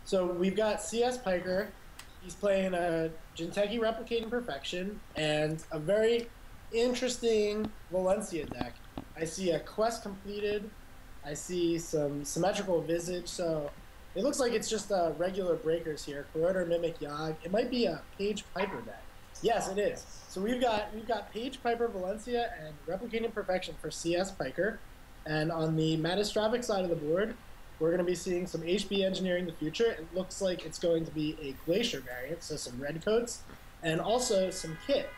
So we've got CS Piker. He's playing a Jinteki Replicating Perfection and a very interesting Valencia deck. I see a quest completed. I see some symmetrical visage. So it looks like it's just regular breakers here. Corrodor, Mimic, Yogg. It might be a Page Piper deck. Yes, it is. So we've got Page Piper Valencia and Replicating Perfection for CS Piker. And on the mattastrophic side of the board, we're going to be seeing some HB engineering in the future. It looks like it's going to be a Glacier variant, so some red coats, and also some kit.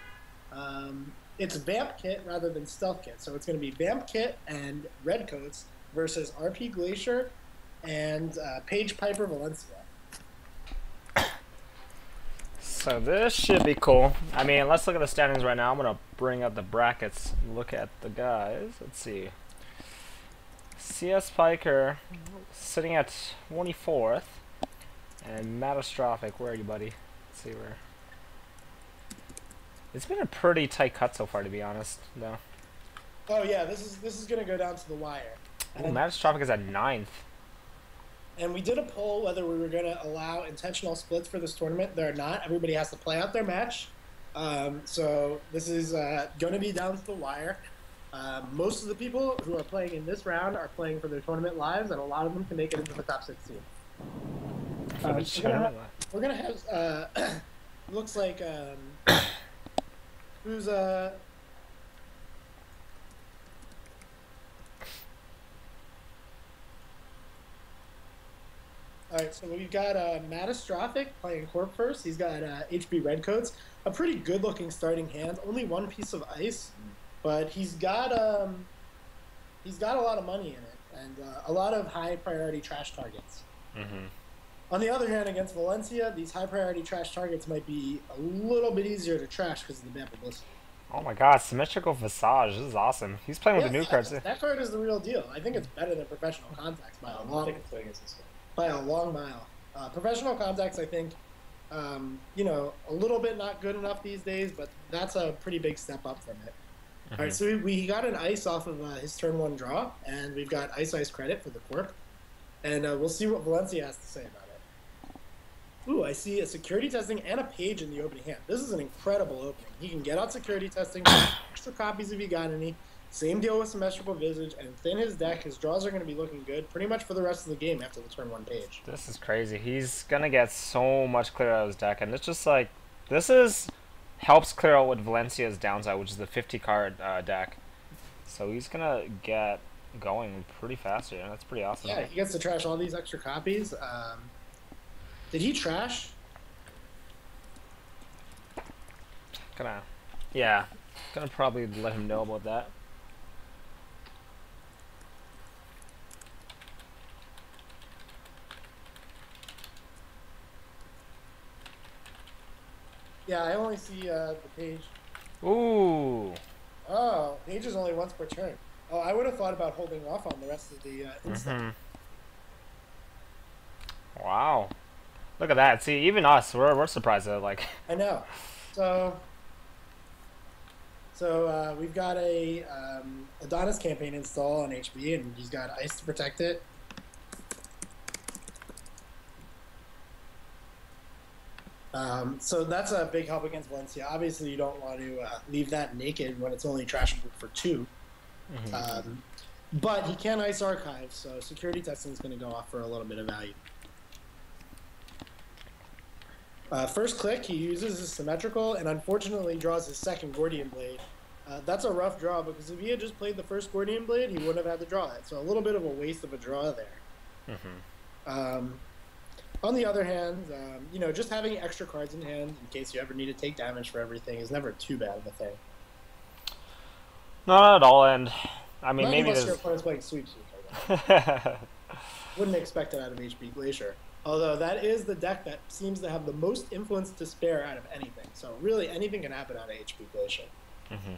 It's Vamp kit rather than Stealth kit. So it's going to be Vamp kit and red coats versus RP Glacier and Page Piper Valencia. So this should be cool. I mean, let's look at the standings right now. I'm going to bring up the brackets and look at the guys. Let's see. CS Piker sitting at 24th. And Mattastrophic, where are you, buddy? Let's see where. It's been a pretty tight cut so far, to be honest, though. Oh yeah, this is going to go down to the wire. Ooh, Mattastrophic is at 9th. And we did a poll whether we were going to allow intentional splits for this tournament. They're not. Everybody has to play out their match. So this is going to be down to the wire. Most of the people who are playing in this round are playing for their tournament lives, and a lot of them can make it into the top 16. We're going to have, looks like, who's, all right, so we've got Mattastrophic playing Corp first. He's got HB Redcoats, a pretty good-looking starting hand. Only one piece of ice, but he's got a lot of money in it and a lot of high-priority trash targets. Mm-hmm. On the other hand, against Valencia, these high-priority trash targets might be a little bit easier to trash because of the Vamp Publicity. Oh my god, Symmetrical Visage. This is awesome. He's playing with the new cards. That card is the real deal. I think it's better than Professional Contacts by a long mile. Professional Contacts, I think, a little bit not good enough these days, but that's a pretty big step up from it. Mm-hmm. All right, so we got an ice off of his turn 1 draw, and we've got ice credit for the Corp. And we'll see what Valencia has to say about it. Ooh, I see a security testing and a page in the opening hand. This is an incredible opening. He can get out security testing, extra copies if you got any. Same deal with Symmetrical Visage, and within his deck, his draws are going to be looking good pretty much for the rest of the game after the turn 1 page. This is crazy. He's going to get so much clear out of his deck, and it's just like, helps clear out what Valencia's downside, which is the 50-card deck. So he's going to get going pretty fast here. That's pretty awesome. Yeah, he gets to trash all these extra copies. Did he trash? Gonna probably let him know about that. Yeah, I only see the page. Ooh. Oh, page is only once per turn. Oh, I would have thought about holding off on the rest of the instant. Wow. Look at that. See, even us, we're surprised though. Like. I know. So we've got a Adonis campaign install on HB, and he's got ice to protect it. So that's a big help against Valencia. Obviously, you don't want to leave that naked when it's only trashable for 2. Mm-hmm. But he can ice archive, so security testing is going to go off for a little bit of value. First click, he uses his Symmetrical and unfortunately draws his second Gordian Blade. That's a rough draw because if he had just played the first Gordian Blade, he wouldn't have had to draw it. So a little bit of a waste of a draw there. Mm-hmm. On the other hand, just having extra cards in hand in case you ever need to take damage for everything is never too bad of a thing. Not at all, and I mean, maybe unless your opponent's playing sweepstakes. Wouldn't expect it out of HB Glacier. Although that is the deck that seems to have the most influence to spare out of anything. So really anything can happen out of HB Glacier. Mm-hmm.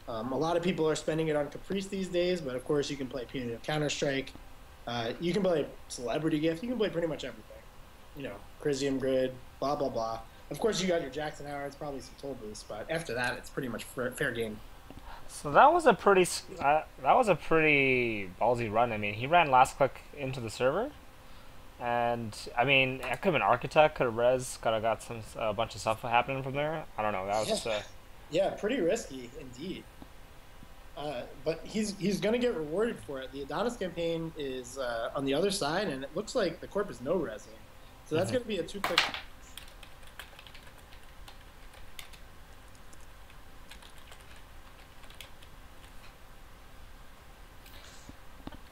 A lot of people are spending it on Caprice these days, but of course you can play Punitive Counter-Strike. You can play Celebrity Gift. You can play pretty much everything. Crisium Grid, blah, blah, blah. Of course you got your Jackson Howards, probably some Toll Boost, but after that it's pretty much fair game. So that was a pretty ballsy run. I mean, he ran last click into the server. And I mean, I could have been architect, could have res, could have got some a bunch of stuff happening from there. I don't know. That Yeah, was yeah, pretty risky indeed. But he's going to get rewarded for it. The Adonis campaign is on the other side, and it looks like the corp is no resing. So that's going to be a 2-click.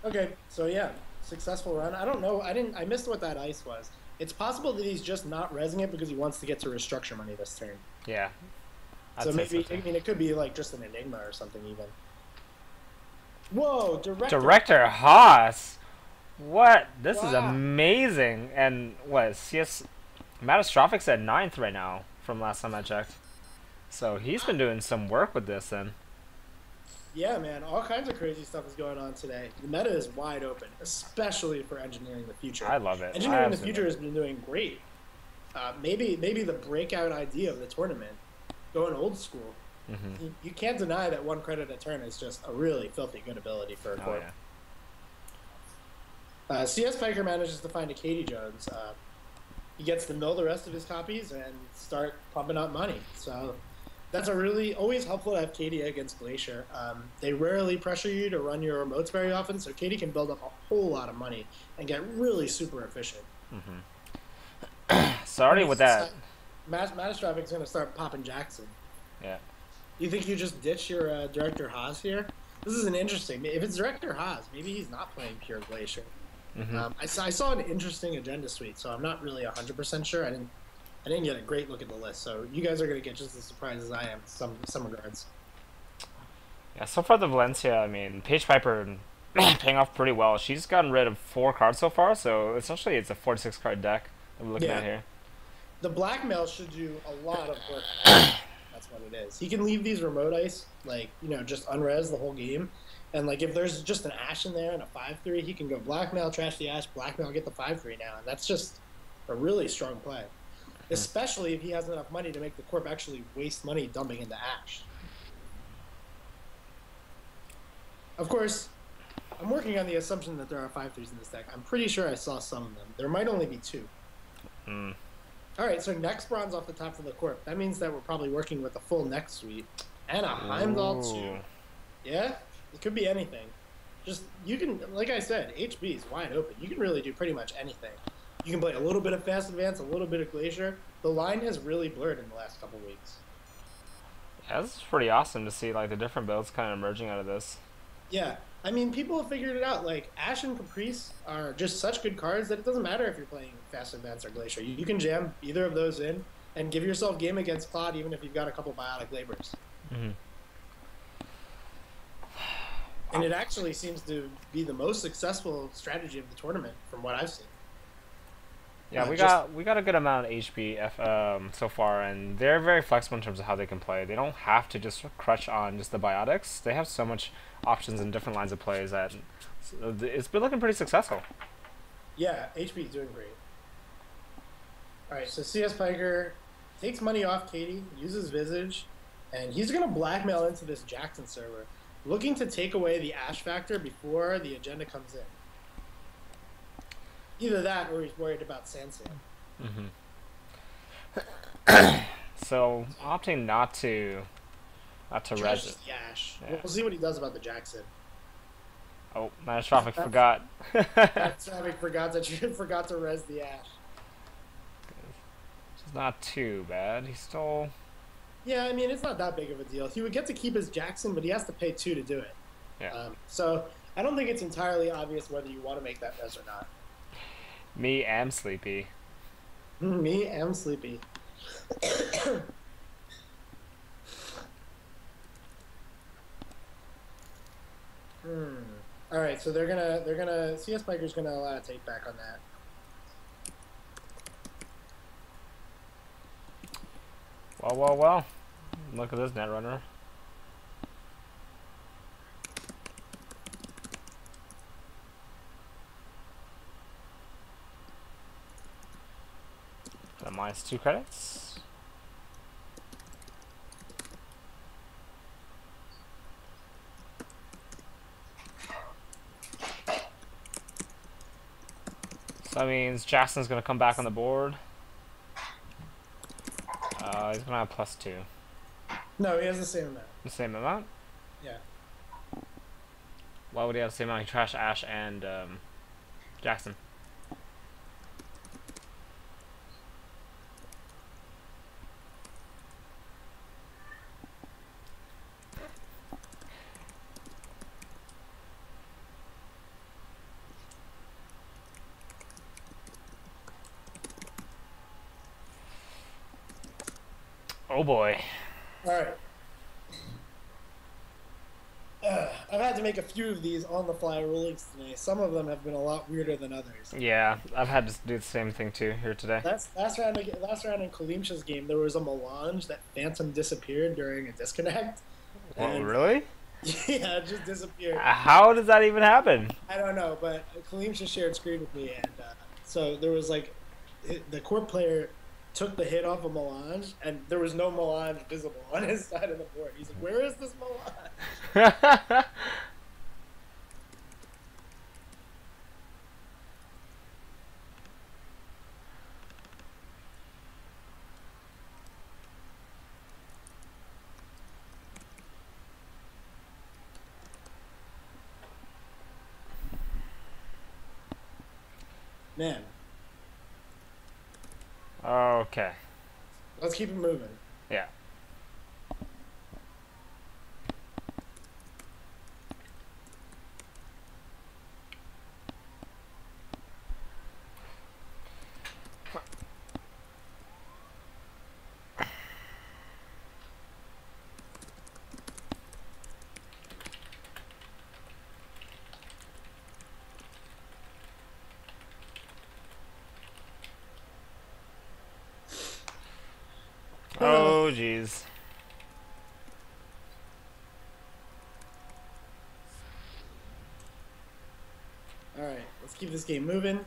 Okay, so yeah, successful run. I don't know. I missed what that ice was. It's possible that he's just not resing it because he wants to get to restructure money this turn. yeah. So maybe, I mean, it could be like just an enigma or something even. Whoa, Director Haas. What? This is Wow. amazing. And what? CS Mattastophic's at 9th right now from last time I checked. So he's been doing some work with this then. Yeah, man, all kinds of crazy stuff is going on today. The meta is wide open, especially for engineering the future. I love it. Engineering the future has been doing great. Maybe the breakout idea of the tournament, going old school. You can't deny that 1 credit a turn is just a really filthy good ability for a corp. Yeah. CS Piker manages to find a Katie Jones. He gets to mill the rest of his copies and start pumping out money. So that's a really always helpful to have Katie against Glacier. They rarely pressure you to run your remotes very often, so Katie can build up a whole lot of money and get really super efficient. Sorry with that. Mattastroffic's going to start popping Jackson. Yeah. You think you just ditch your Director Haas here? This is an interesting. If it's Director Haas, maybe he's not playing pure Glacier. I saw an interesting agenda suite, so I'm not really 100% sure. I didn't get a great look at the list, so you guys are going to get just as surprised as I am in some regards. Yeah, so far the Valencia, I mean, Paige Piper paying off pretty well. She's gotten rid of 4 cards so far, so essentially it's a 46 card deck that we're looking at here. The blackmail should do a lot of work. That's what it is. He can leave these remote ice, like, just unres the whole game. And, like, if there's just an Ash in there and a 5-3, he can go blackmail, trash the Ash, blackmail, get the 5-3 now. And that's just a really strong play. Especially if he has enough money to make the corp actually waste money dumping into Ash. Of course, I'm working on the assumption that there are 5-3s in this deck. I'm pretty sure I saw some of them. There might only be 2. All right, so next bronze off the top for the corp. That means that we're probably working with a full next suite. And a Heimdall too. Yeah? It could be anything. Just, you can, like I said, HB is wide open. You can really do pretty much anything. You can play a little bit of Fast Advance, a little bit of Glacier. The line has really blurred in the last couple weeks. Yeah, this is pretty awesome to see, like, the different builds kind of emerging out of this. Yeah. I mean, people have figured it out. Like, Ash and Caprice are just such good cards that it doesn't matter if you're playing Fast Advance or Glacier. You can jam either of those in and give yourself game against Claude even if you've got a couple Biotic Labors. And it actually seems to be the most successful strategy of the tournament from what I've seen. Yeah, we got a good amount of HP so far, and they're very flexible in terms of how they can play. They don't have to just crutch on just the biotics. They have so much options and different lines of plays that it's been looking pretty successful. Yeah, HP is doing great. All right, so CS Piker takes money off Katie, uses Visage, and he's going to blackmail into this Jackson server, looking to take away the Ash factor before the agenda comes in. Either that or he's worried about Sansan. So opting not to res it. The Ash. Yeah. We'll see what he does about the Jackson. Oh, Mattastrophic forgot. Mattastrophic forgot to res the Ash. It's not too bad. He stole. Yeah, I mean, it's not that big of a deal. He would get to keep his Jackson, but he has to pay 2 to do it. Yeah. So I don't think it's entirely obvious whether you want to make that res or not. Me am sleepy. Me am sleepy. All right, so they're gonna CS Piker's gonna allow a take back on that. Well. Look at this Netrunner. Minus 2 credits. So that means Jackson's gonna come back on the board. He's gonna have +2. No, he has the same amount. The same amount? Yeah. Why would he have the same amount? He trashed Ash and Jackson. Oh boy. Alright. I've had to make a few of these on-the-fly rulings today. Some of them have been a lot weirder than others. Yeah, I've had to do the same thing too here today. Last round in Kalimsha's game, there was a melange that Phantom disappeared during a disconnect. Oh, really? Yeah, it just disappeared. How does that even happen? I don't know, but Kalimsha shared screen with me, and so there was like the court player took the hit off a melange, and there was no melange visible on his side of the board. He's like, "Where is this melange?" Man, Okay. let's keep it moving. Yeah. Oh, jeez. Alright, let's keep this game moving.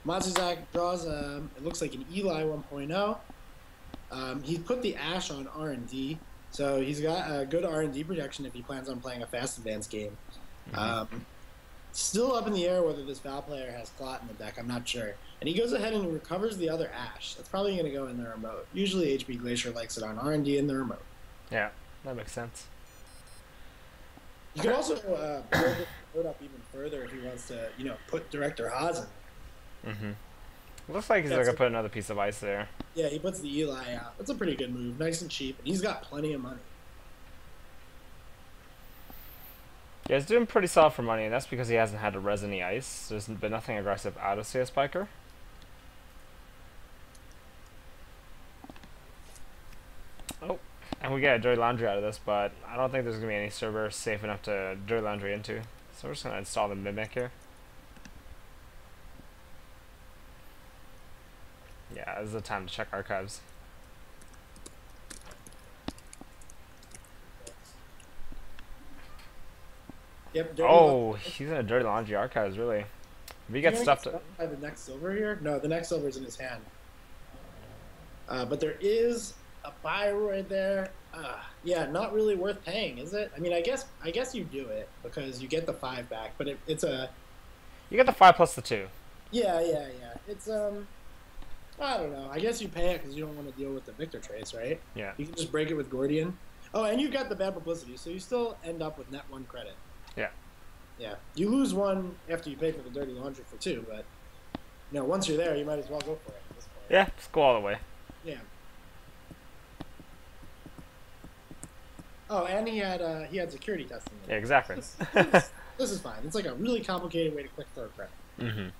Matsuzak draws, it looks like an Eli 1.0. He put the Ash on R&D, so he's got a good R&D projection if he plans on playing a fast advance game. Still up in the air whether this Val player has Clot in the deck, I'm not sure. And he goes ahead and recovers the other Ash. That's probably going to go in the remote. Usually HB Glacier likes it on R&D in the remote. Yeah, that makes sense. You could also build the remote up even further if he wants to, put Director Haas in. Looks like he's going to put another piece of ice there. Yeah, he puts the Eli out. That's a pretty good move. Nice and cheap. And he's got plenty of money. Yeah, he's doing pretty solid for money, and that's because he hasn't had to res any ice. There's been nothing aggressive out of CS Piker. Oh, and we get a Dirty Laundry out of this, but I don't think there's going to be any server safe enough to Dirty Laundry into. So we're just going to install the Mimic here. Yeah, this is the time to check archives. Yep. Oh, he's in a Dirty Laundry archives, really. If he gets stuff to... By the next silver here? No, the next silver's in his hand. But there is a Bioroid there. Yeah, not really worth paying, is it? I mean, I guess you do it because you get the 5 back, but it's a... You get the 5 plus the 2. Yeah. It's, I don't know. I guess you pay it because you don't want to deal with the Victor trace, right? Yeah. You can just break it with Gordian. Oh, and you've got the bad publicity, so you still end up with net 1 credit. Yeah. Yeah. You lose 1 after you pay for the Dirty Laundry for 2, but, once you're there, you might as well go for it at this point. Yeah, just go all the way. Yeah. Oh, and he had security testing. Yeah, exactly. This is fine. It's like a really complicated way to click for a credit.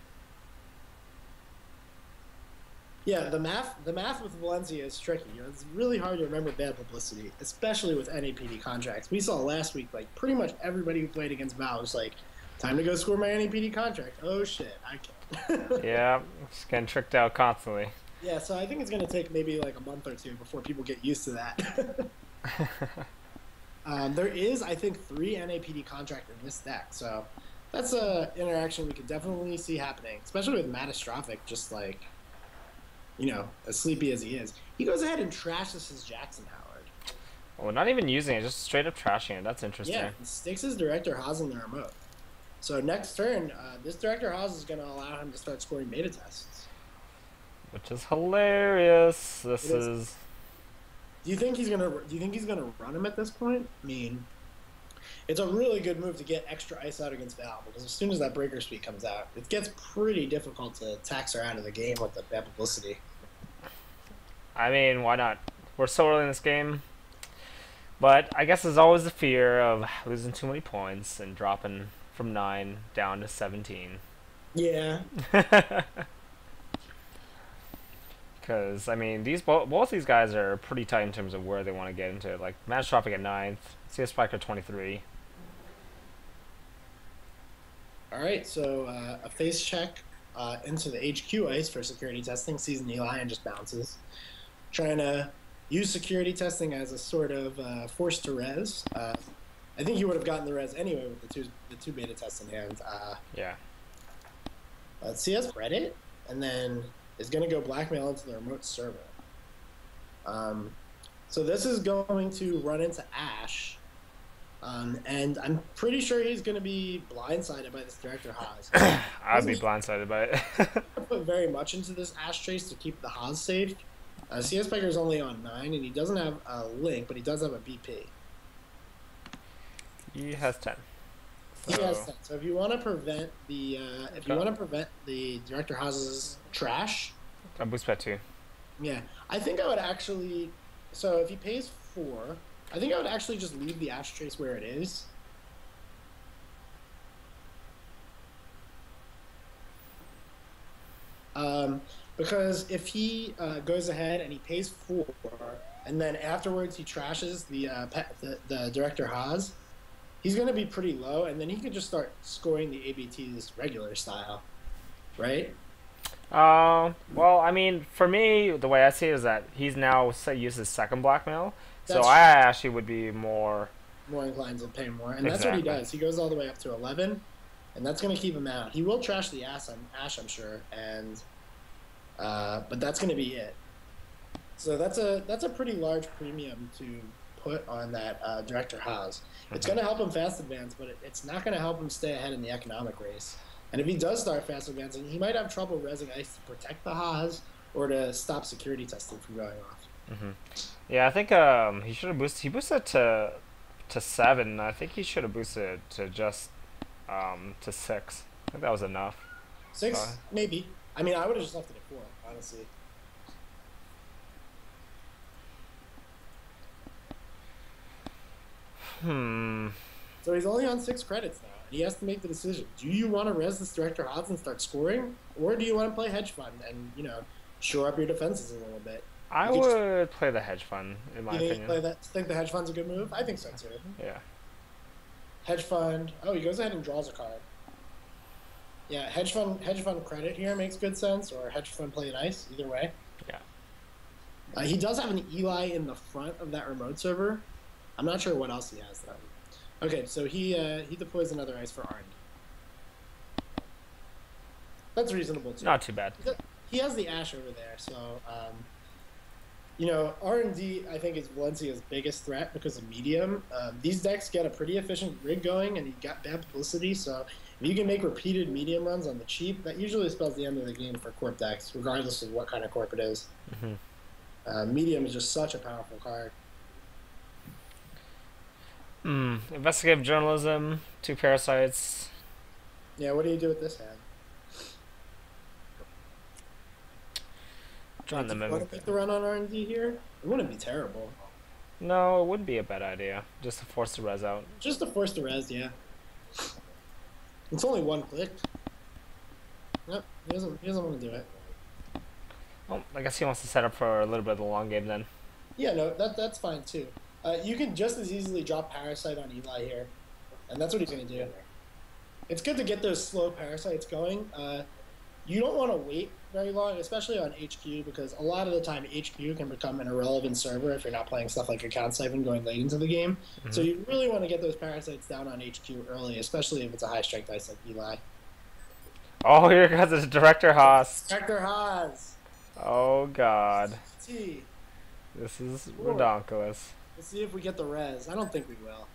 Yeah, the math with Valencia is tricky. It's really hard to remember bad publicity, especially with NAPD contracts. We saw last week, like, pretty much everybody who played against Val was like, time to go score my NAPD contract. Oh, shit, I can't. Yeah, just getting tricked out constantly. Yeah, so I think it's going to take maybe like a month or 2 before people get used to that. There is, I think, 3 NAPD contract in this deck, so that's an interaction we could definitely see happening, especially with mattastrophic, just like, as sleepy as he is. He goes ahead and trashes his Jackson Howard. Well, not even using it, just straight up trashing it. That's interesting. Yeah, he sticks his Director Haas in the remote. So next turn, this Director Haas is going to allow him to start scoring beta tests. Which is hilarious. This It is. is. Do you think he's gonna run him at this point? I mean, it's a really good move to get extra ice out against Val, because as soon as that breaker speed comes out, it gets pretty difficult to tax her out of the game with the bad publicity. I mean, why not? We're so early in this game. But I guess there's always the fear of losing too many points and dropping from 9 down to 17. Yeah. Because, I mean, both these guys are pretty tight in terms of where they want to get into. Like, Mattastrophic at 9th, cspieker 23. Alright, so a face check into the HQ ice for security testing, sees an Eli and just bounces. Trying to use security testing as a sort of force to res. I think he would have gotten the res anyway with the two beta tests in hand. Yeah. CS credit, and then is going to go blackmail into the remote server. So this is going to run into Ash, and I'm pretty sure he's going to be blindsided by this Director Haas. I'd be blindsided by it. I put very much into this Ash chase to keep the Haas safe. CS Piker is only on 9, and he doesn't have a link, but he does have a BP. He has 10. He has 10. So if you want to prevent the Director Haas's trash, A boost bet 2. yeah, I think I would actually. So if he pays 4, I think I would actually just leave the Ash trace where it is. Because if he goes ahead and he pays 4, and then afterwards he trashes the Director Haas, he's going to be pretty low, and then he can just start scoring the ABTs regular style, right? Well, I mean, for me, the way I see it is that he's now uses second blackmail, so That's I actually would be more inclined to pay more, and that's what he does. He goes all the way up to 11, and that's going to keep him out. He will trash the Ash, I'm sure, and but that's going to be it. So that's a pretty large premium to put on that Director Haas. It's going to help him fast advance, but it's not going to help him stay ahead in the economic race. And if he does start fast advancing, he might have trouble resing ice to protect the Haas or to stop security testing from going off. Yeah, I think he should have boosted. He boosted to 7. I think he should have boosted to just to 6. I think that was enough. 6, maybe. I mean, I would have just left it at 4, honestly. So he's only on 6 credits now, and he has to make the decision. Do you want to res this Director Haas and start scoring, or do you want to play hedge fund and, shore up your defenses a little bit? I would play the hedge fund, in my opinion. Think the hedge fund's a good move? I think so, too. Yeah. Hedge fund. Oh, he goes ahead and draws a card. Yeah, hedge fund credit here makes good sense, or hedge fund play nice, either way. Yeah. He does have an Eli in the front of that remote server. I'm not sure what else he has, though. Okay, so he deploys another ice for R&D. That's reasonable, too. Not too bad. He has the Ash over there, so, R&D, I think, is Valencia's biggest threat because of medium. These decks get a pretty efficient rig going, and you got bad publicity, so if you can make repeated medium runs on the cheap, that usually spells the end of the game for corp decks, regardless of what kind of corp it is. Medium is just such a powerful card. Investigative journalism, 2 parasites. Yeah, what do you do with this hand? Join the Want to make the run on R&D here? It wouldn't be terrible. No, it wouldn't be a bad idea. Just to force the res out. Just to force the res, yeah. It's only 1 click. Nope, he doesn't want to do it. Well, I guess he wants to set up for a little bit of the long game then. Yeah, no, that's fine too. You can just as easily drop Parasite on Eli here, and that's what he's going to do. It's good to get those slow Parasites going. You don't want to wait very long, especially on HQ, because a lot of the time HQ can become an irrelevant server if you're not playing stuff like Account Siphon going late into the game. So you really want to get those Parasites down on HQ early, especially if it's a high-strength ice like Eli. Oh, here comes the Director Haas. Director Haas! Oh, God. T. This is redonkulous. Let's see if we get the res. I don't think we will.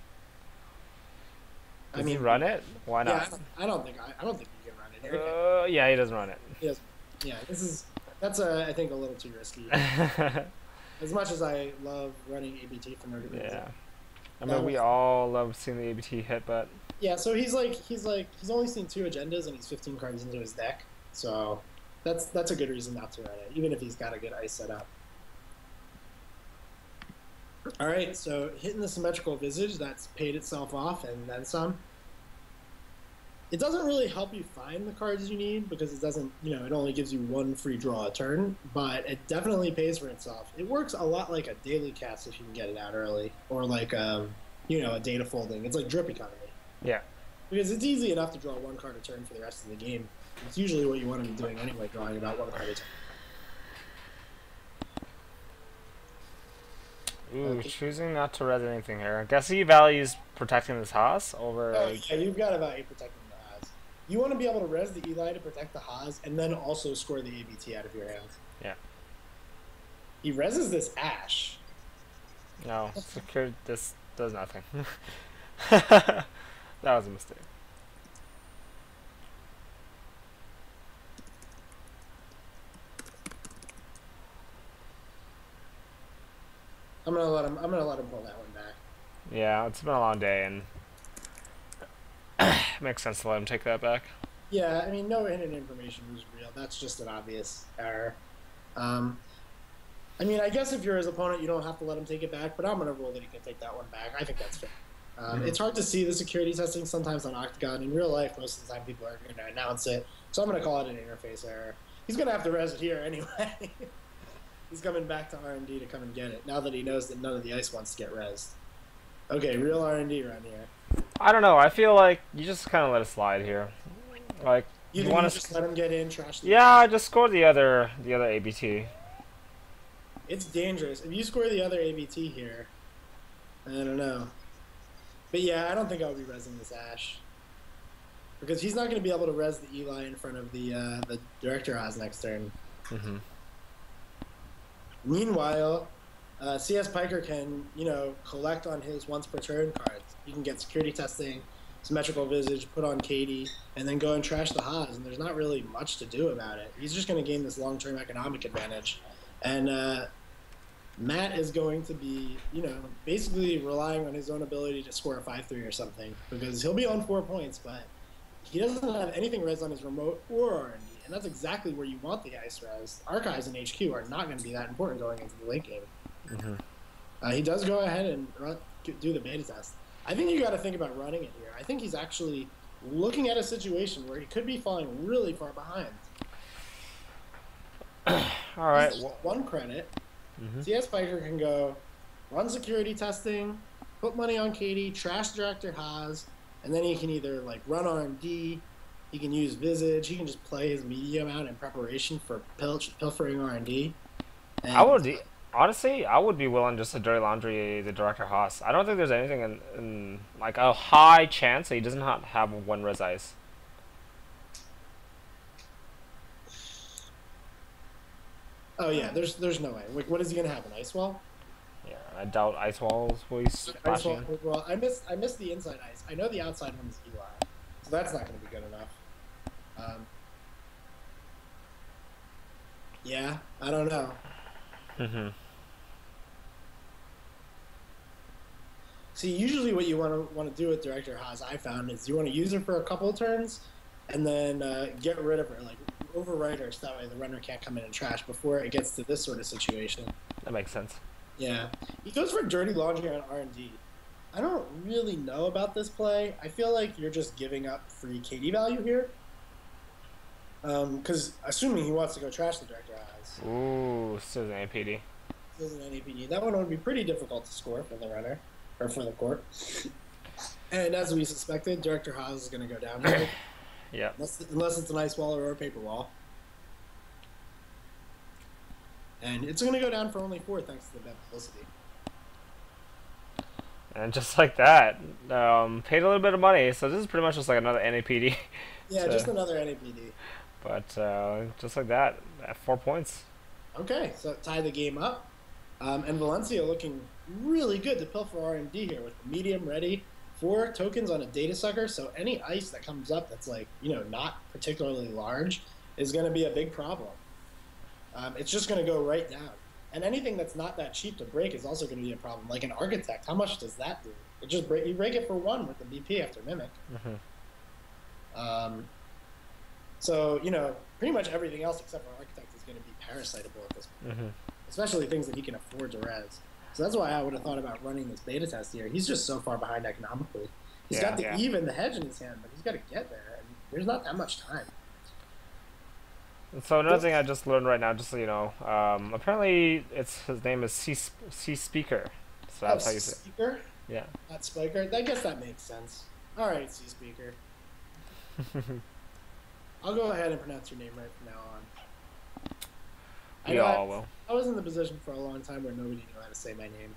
I Does he mean, run it? Why yeah, not? I don't think you can run it here. Yeah, he doesn't run it. Yes. Yeah, that's I think a little too risky. As much as I love running ABT for no good reason. Yeah. I mean, we all love seeing the ABT hit, but yeah. So he's only seen 2 agendas and he's 15 cards into his deck. So that's a good reason not to run it, even if he's got a good ice set up. All right, so hitting the Symmetrical Visage, that's paid itself off and then some. It doesn't really help you find the cards you need because it doesn't, it only gives you 1 free draw a turn, but it definitely pays for itself. It works a lot like a daily cast if you can get it out early, or like, a data folding. It's like Drip Economy. yeah. Because it's easy enough to draw 1 card a turn for the rest of the game. It's usually what you want to be doing anyway, drawing about 1 card a turn. Ooh, choosing not to res anything here. I guess he values protecting his Haas over... Oh, yeah, you've got about 8 protecting the Haas. You want to be able to res the Eli to protect the Haas, and then also score the ABT out of your hand. Yeah. He reses this Ash. No, secure. This does nothing. That was a mistake. I'm gonna let him pull that one back. Yeah, it's been a long day, and it makes sense to let him take that back. Yeah, I mean, no hidden information was real. That's just an obvious error. I mean, I guess if you're his opponent, you don't have to let him take it back, but I'm gonna rule that he can take that one back. I think that's fair. It's hard to see the security testing sometimes on Octagon. In real life, most of the time people are going to announce it, so I'm going to call it an interface error. He's going to have to res it here anyway. He's coming back to R&D to come and get it, now that he knows that none of the ice wants to get resed. Okay, real R&D around here. I don't know. I feel like you just kind of let it slide here. Like you want to just let him get in, trash the yeah, just score the other ABT. It's dangerous. If you score the other ABT here, I don't know. But yeah, I don't think I would be resing this Ash. Because he's not going to be able to res the Eli in front of the Director Haas next turn. Mm-hmm. Meanwhile, CS Piker can, collect on his once per turn cards. He can get security testing, Symmetrical Visage, put on Katie, and then go and trash the Haas, and there's not really much to do about it. He's just going to gain this long-term economic advantage. And Matt is going to be, basically relying on his own ability to score a 5-3 or something, because he'll be on 4 points, but he doesn't have anything res on his remote or R&D, and that's exactly where you want the ice res. Archives and HQ are not going to be that important going into the late game. Mm-hmm. He does go ahead and do the beta test. I think you got to think about running it here. I think he's actually looking at a situation where he could be falling really far behind. All right. One credit. CS Piker can go run security testing, put money on Katie, trash Director Haas, and then he can either run R&D, he can use Visage, he can just play his medium out in preparation for pilfering R&D. Honestly, I would be willing just to dirty laundry the Director Haas. I don't think there's anything in a high chance that he does not have 1 res ice. Oh yeah, there's no way. What is he gonna have, an ice wall? Yeah, I doubt ice walls will be splashing. Well, I missed the inside ice. I know the outside one's Eli, so that's not gonna be good enough. Yeah, I don't know. See, usually what you want to do with Director Haas, I found, is you want to use her for a couple of turns, and then get rid of her, overwrite her, so that way the runner can't come in and trash before it gets to this sort of situation. That makes sense. Yeah. He goes for dirty laundry on R&D. I don't really know about this play. I feel like you're just giving up free KD value here. Because assuming he wants to go trash the Director Haas. Ooh, still an APD. Still an APD. That one would be pretty difficult to score for the runner, or for the court. And as we suspected, Director Haas is going to go down here. Yeah. Unless it's an ice wall or a paper wall. And it's going to go down for only 4 thanks to the bad publicity. And just like that, paid a little bit of money, so this is pretty much just like another NAPD. Yeah, just another NAPD. But just like that, at 4 points. Okay, so tie the game up. And Valencia looking really good to pilfer R&D here with the medium ready, 4 tokens on a data sucker, so any ice that comes up that's like, not particularly large is going to be a big problem. It's just going to go right down. And anything that's not that cheap to break is also going to be a problem. Like an Architect, how much does that do? You break it for 1 with the BP after Mimic. So, pretty much everything else except for Architect is going to be parasitable at this point. Especially things that he can afford to res. So that's why I would have thought about running this beta test here. He's just so far behind economically. He's got the Eve and the Hedge in his hand, but he's got to get there. And there's not that much time. So another thing I just learned right now, just so you know, apparently his name is cspieker. So that's how you say it. Cspieker? Yeah. Not Spiker? I guess that makes sense. All right, cspieker. I'll go ahead and pronounce your name right from now on. We all will. I was in the position for a long time where nobody knew how to say my name.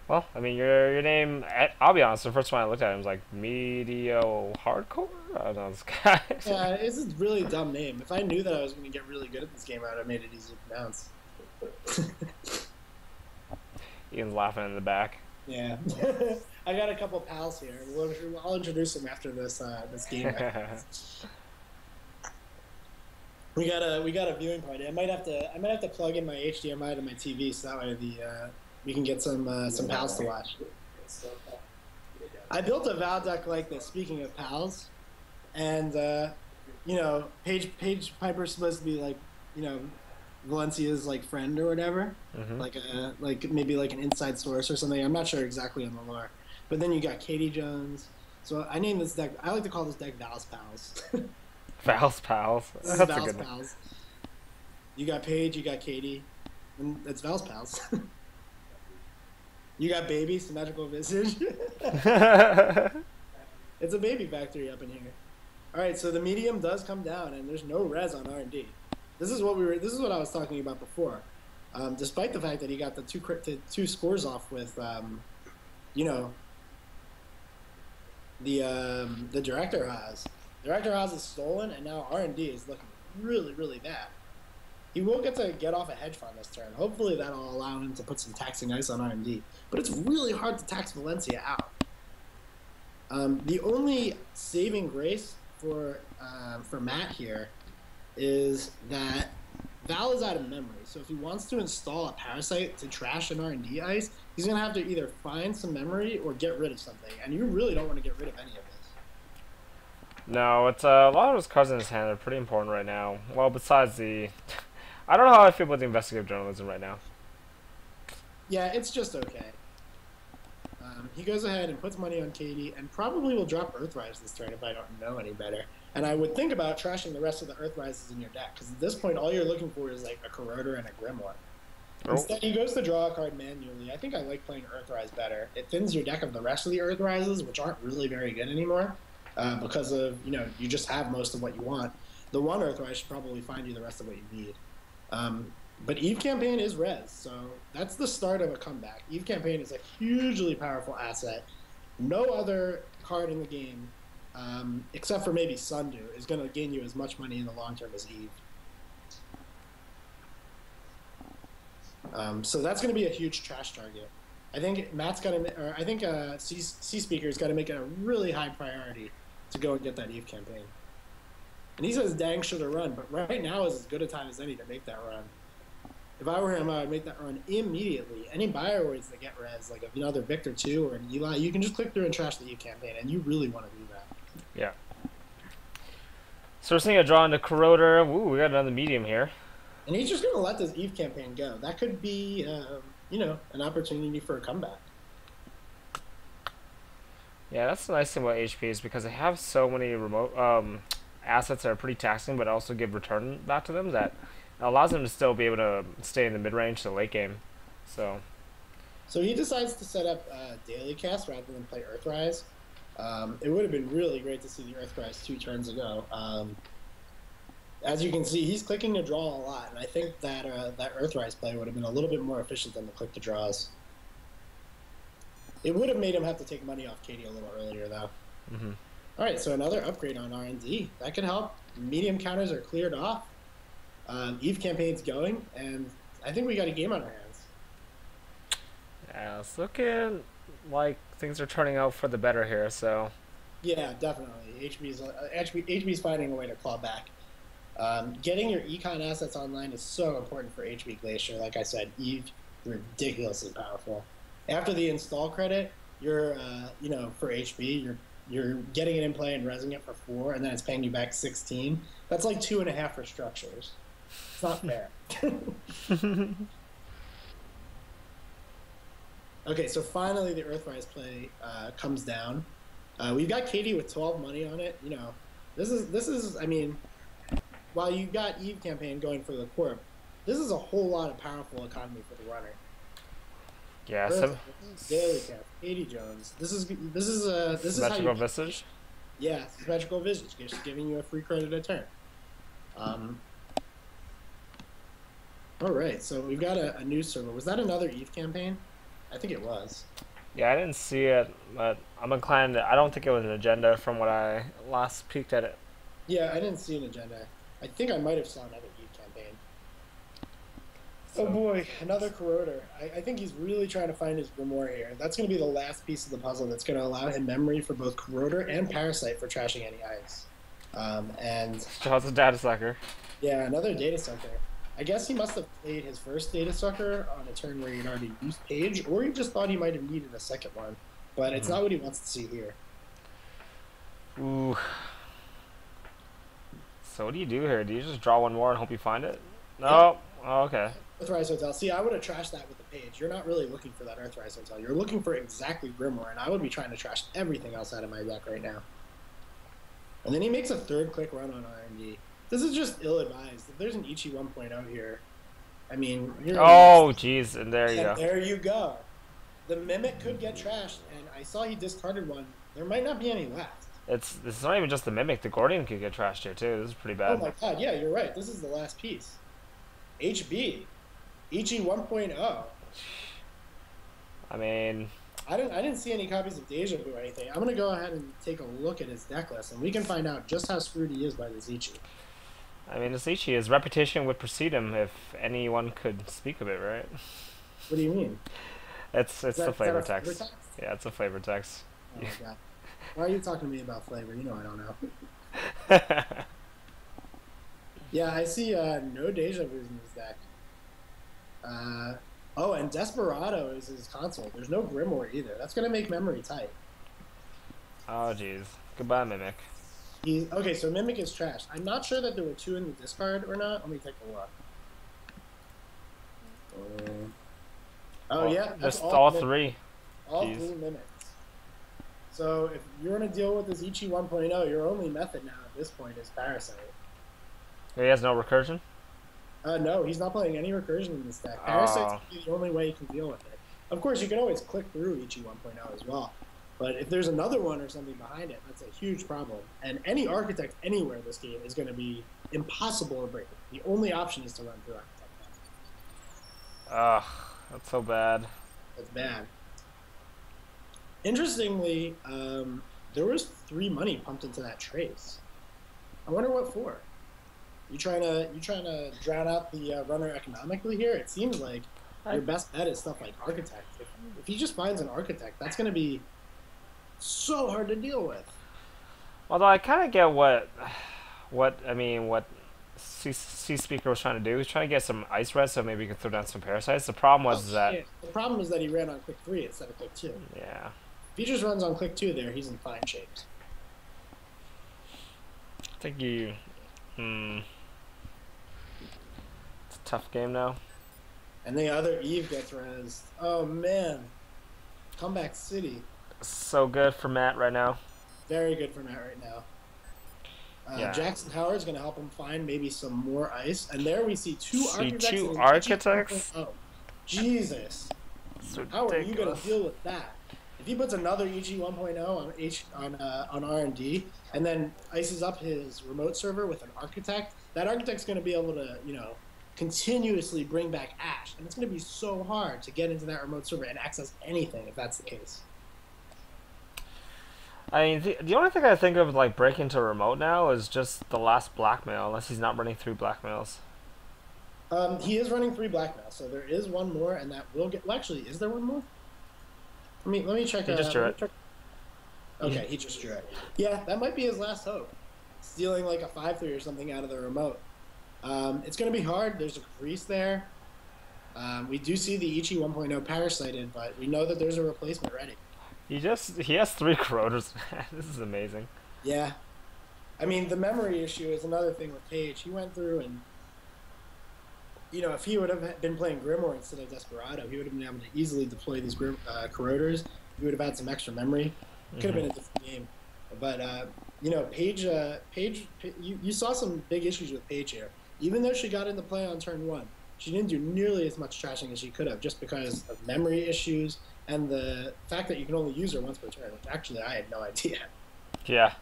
Well, I mean, your name, I'll be honest, the first one I looked at it was like Medio Hardcore? I don't know, this guy. Yeah, it's a really dumb name. If I knew that I was going to get really good at this game, I would have made it easy to pronounce. Ian's laughing in the back. Yeah. I got a couple pals here. I'll introduce them after this game. We got a viewing party. I might have to plug in my HDMI to my TV so that way we can get some pals to watch. I built a Val deck like this. Speaking of pals, and Paige Piper's supposed to be like Valencia's like friend or whatever, like maybe like an inside source or something. I'm not sure exactly on the lore. But then you got Katie Jones. So I named this deck. I like to call this deck Val's Pals. Val's Pals. This is Val's Pals. You got Paige, you got Katie, and it's Val's Pals. You got Baby, Symmetrical Visage. It's a baby factory up in here. All right, so the medium does come down, and there's no res on R&D. This is what I was talking about before. Despite the fact that he got the two scores off with, the Director Haas. Director Haas is stolen, and now R&D is looking really, really bad. He will get to get off a hedge fund this turn. Hopefully that'll allow him to put some taxing ice on R&D. But it's really hard to tax Valencia out. The only saving grace for Matt here is that Val is out of memory. So if he wants to install a Parasite to trash an R&D ice, he's going to have to either find some memory or get rid of something. And you really don't want to get rid of any of this. No, it's a lot of his cards in his hand are pretty important right now. Well, besides the... I don't know how I feel about the investigative journalism right now. Yeah, it's just okay. He goes ahead and puts money on Katie and probably will drop Earthrise this turn if I don't know any better. And I would think about trashing the rest of the Earthrises in your deck, because at this point all you're looking for is like a Corroder and a Grimoire. Instead, he goes to draw a card manually. I think I like playing Earthrise better. It thins your deck of the rest of the Earthrises, which aren't really very good anymore, because of, you just have most of what you want. The one Earthrise should probably find you the rest of what you need. But Eve Campaign is res, so that's the start of a comeback. Eve Campaign is a hugely powerful asset. No other card in the game, except for maybe Sundew, is going to gain you as much money in the long term as Eve. So that's going to be a huge trash target. I think Matt's got to, or I think cspieker's got to make it a really high priority to go and get that Eve Campaign. And he says dang should have run, but right now is as good a time as any to make that run. If I were him, I would make that run immediately. Any Biowards that get res, like another Victor 2 or an Eli, you can just click through and trash the Eve Campaign, and you really want to do that. Yeah. So we're seeing a draw into Corroder. Ooh, we got another medium here. And he's just going to let this Eve Campaign go. That could be, an opportunity for a comeback. Yeah, that's the nice thing about HP is because they have so many remote assets that are pretty taxing, but also give return back to them that allows them to still be able to stay in the mid-range to the late game. So he decides to set up Daily Cast rather than play Earthrise. It would have been really great to see the Earthrise 2 turns ago. As you can see, he's clicking to draw a lot, and I think that that Earthrise play would have been a little bit more efficient than the click to draws. It would have made him have to take money off Katie a little earlier, though. Mm-hmm. All right, so another upgrade on R&D. That could help. Medium counters are cleared off. Eve Campaign's going, and I think we got a game on our hands. Yeah, it's looking like things are turning out for the better here. So Yeah, definitely. HB's finding a way to claw back. Getting your econ assets online is so important for HB Glacier. Like I said, Eve ridiculously powerful. After the install credit, you're for HB, you're getting it in play and resing it for 4, and then it's paying you back 16. That's like 2.5 for structures. It's not fair. Okay, so finally the Earthrise play comes down. We've got Katie with 12 money on it. This is. I mean, while you got Eve campaign going for the corp, this is a whole lot of powerful economy for the runner. yeah, Daily cap, Katie Jones. This is how symmetrical visage. Yeah, symmetrical visage, just giving you a free credit a turn. All right, so we've got a new server. Was that another Eve campaign? I think it was. Yeah, I didn't see it, but I'm inclined to. I don't think it was an agenda from what I last peeked at it. Yeah, I didn't see an agenda. I think I might have saw another Eve campaign. So. Oh boy, another corroder. I think he's really trying to find his grimoire here. That's going to be the last piece of the puzzle that's going to allow him memory for both corroder and parasite for trashing any ice. And Charles' a data sucker. Yeah, another data sucker. I guess he must have played his first data sucker on a turn where he'd already used Page, or he just thought he might have needed a second one. But it's not what he wants to see here. Ooh. So what do you do here? Do you just draw one more and hope you find it? No. Yeah. Oh, okay. Earthrise Hotel. See, I would have trashed that with the Page. You're not really looking for that Earthrise Hotel. You're looking for exactly Grimoire, and I would be trying to trash everything else out of my deck right now. And then he makes a third click run on R&D. This is just ill-advised. If there's an Ichi 1.0 here, I mean... Oh, jeez, and there you go. There you go. The Mimic could get trashed, and I saw he discarded one. There might not be any left. It's not even just the Mimic. The Gordian could get trashed here, too. This is pretty bad. Oh my god, yeah, you're right. This is the last piece. HB. Ichi 1.0. I mean... I didn't see any copies of Deja Vu or anything. I'm going to go ahead and take a look at his deck list, and we can find out just how screwed he is by this Ichi. I mean, this Ichi, his reputation would precede him if anyone could speak of it, right? What do you mean? It's the flavor text. Yeah, it's a flavor text. Oh my god. Why are you talking to me about flavor? You know I don't know. Yeah, I see no Deja Vus in his deck. Oh, and Desperado is his console. There's no Grimoire either. That's going to make memory tight. Oh, jeez. Goodbye, Mimic. Okay, so Mimic is trashed. I'm not sure that there were 2 in the discard or not. Let me take a look. Yeah. That's all 3. All 3 Mimics. So if you're going to deal with this Ichi 1.0, your only method now at this point is Parasite. He has no recursion? No, he's not playing any recursion in this deck. Parasite's the only way you can deal with it. Of course, you can always click through Ichi 1.0 as well. But if there's another one or something behind it, that's a huge problem. And any Architect anywhere in this game is going to be impossible to break. The only option is to run through Architect. Ugh, that's so bad. That's bad. Interestingly, there was 3 money pumped into that trace. I wonder what for. You trying to drown out the runner economically here? It seems like your best bet is stuff like Architect. If he just finds an Architect, that's going to be so hard to deal with. Although I kind of get what cspieker was trying to do. He was trying to get some ice res so maybe he could throw down some parasites. The problem was the problem is that he ran on click 3 instead of click 2. Yeah. If he just runs on click 2 there, he's in fine shape. I think you... It's a tough game now. And the other Eve gets rezzed. Oh man. Comeback City. So good for Matt right now. Very good for Matt right now. Yeah. Jackson Howard's going to help him find maybe some more ice. And there we see 2 Architects. 2 Architects? Oh, Jesus. How are you going to deal with that? If he puts another Ichi 1.0 on R&D and then ices up his remote server with an Architect, that Architect's going to be able to, continuously bring back Ash. And it's going to be so hard to get into that remote server and access anything if that's the case. I mean, the only thing I think of like breaking to remote now is just the last blackmail, unless he's not running 3 blackmails. He is running 3 blackmails, so there is one more, and that will get... Well, actually, is there one more? Let me check. He just drew it. Okay, he just drew it. Yeah, that might be his last hope. Stealing like a 5-3 or something out of the remote. It's going to be hard. There's a crease there. We do see the Ichi 1.0 parasited, but we know that there's a replacement ready. He has 3 corroders. This is amazing. Yeah. I mean, the memory issue is another thing with Paige. He went through and, you know, if he would have been playing Grimoire instead of Desperado, he would have been able to easily deploy these corroders. He would have had some extra memory. It could have been a different game. But, you know, Paige, you saw some big issues with Paige here. Even though she got into play on turn 1, she didn't do nearly as much trashing as she could have just because of memory issues and the fact that you can only use her once per turn, which actually I had no idea. Yeah.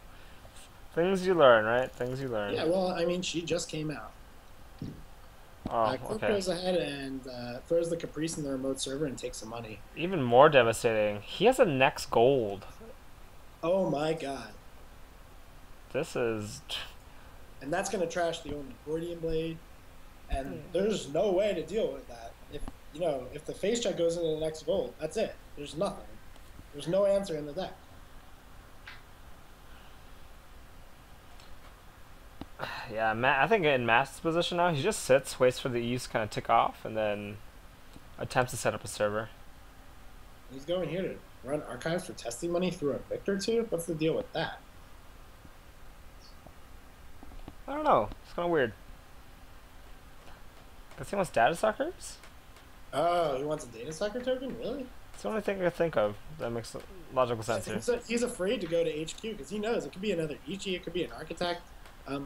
Things you learn, right? Things you learn. Yeah, well, I mean, she just came out. Oh, Clip okay. goes ahead and throws the Caprice in the remote server and takes some money. Even more devastating. He has a next gold. Oh my god. This is... And that's going to trash the only Gordian Blade. And there's no way to deal with that. If, you know, if the face check goes into the next gold, that's it. There's nothing. There's no answer in the deck. Yeah, I think in Matt's position now, he just sits, waits for the E's to kind of tick off, and then attempts to set up a server. He's going here to run archives for testing money through a Victor too? What's the deal with that? I don't know. It's kind of weird. Does he wants data suckers? Oh, he wants a data sucker token? Really? It's the only thing I can think of that makes logical sense here. He's afraid to go to HQ because he knows it could be another Ichi, it could be an Architect.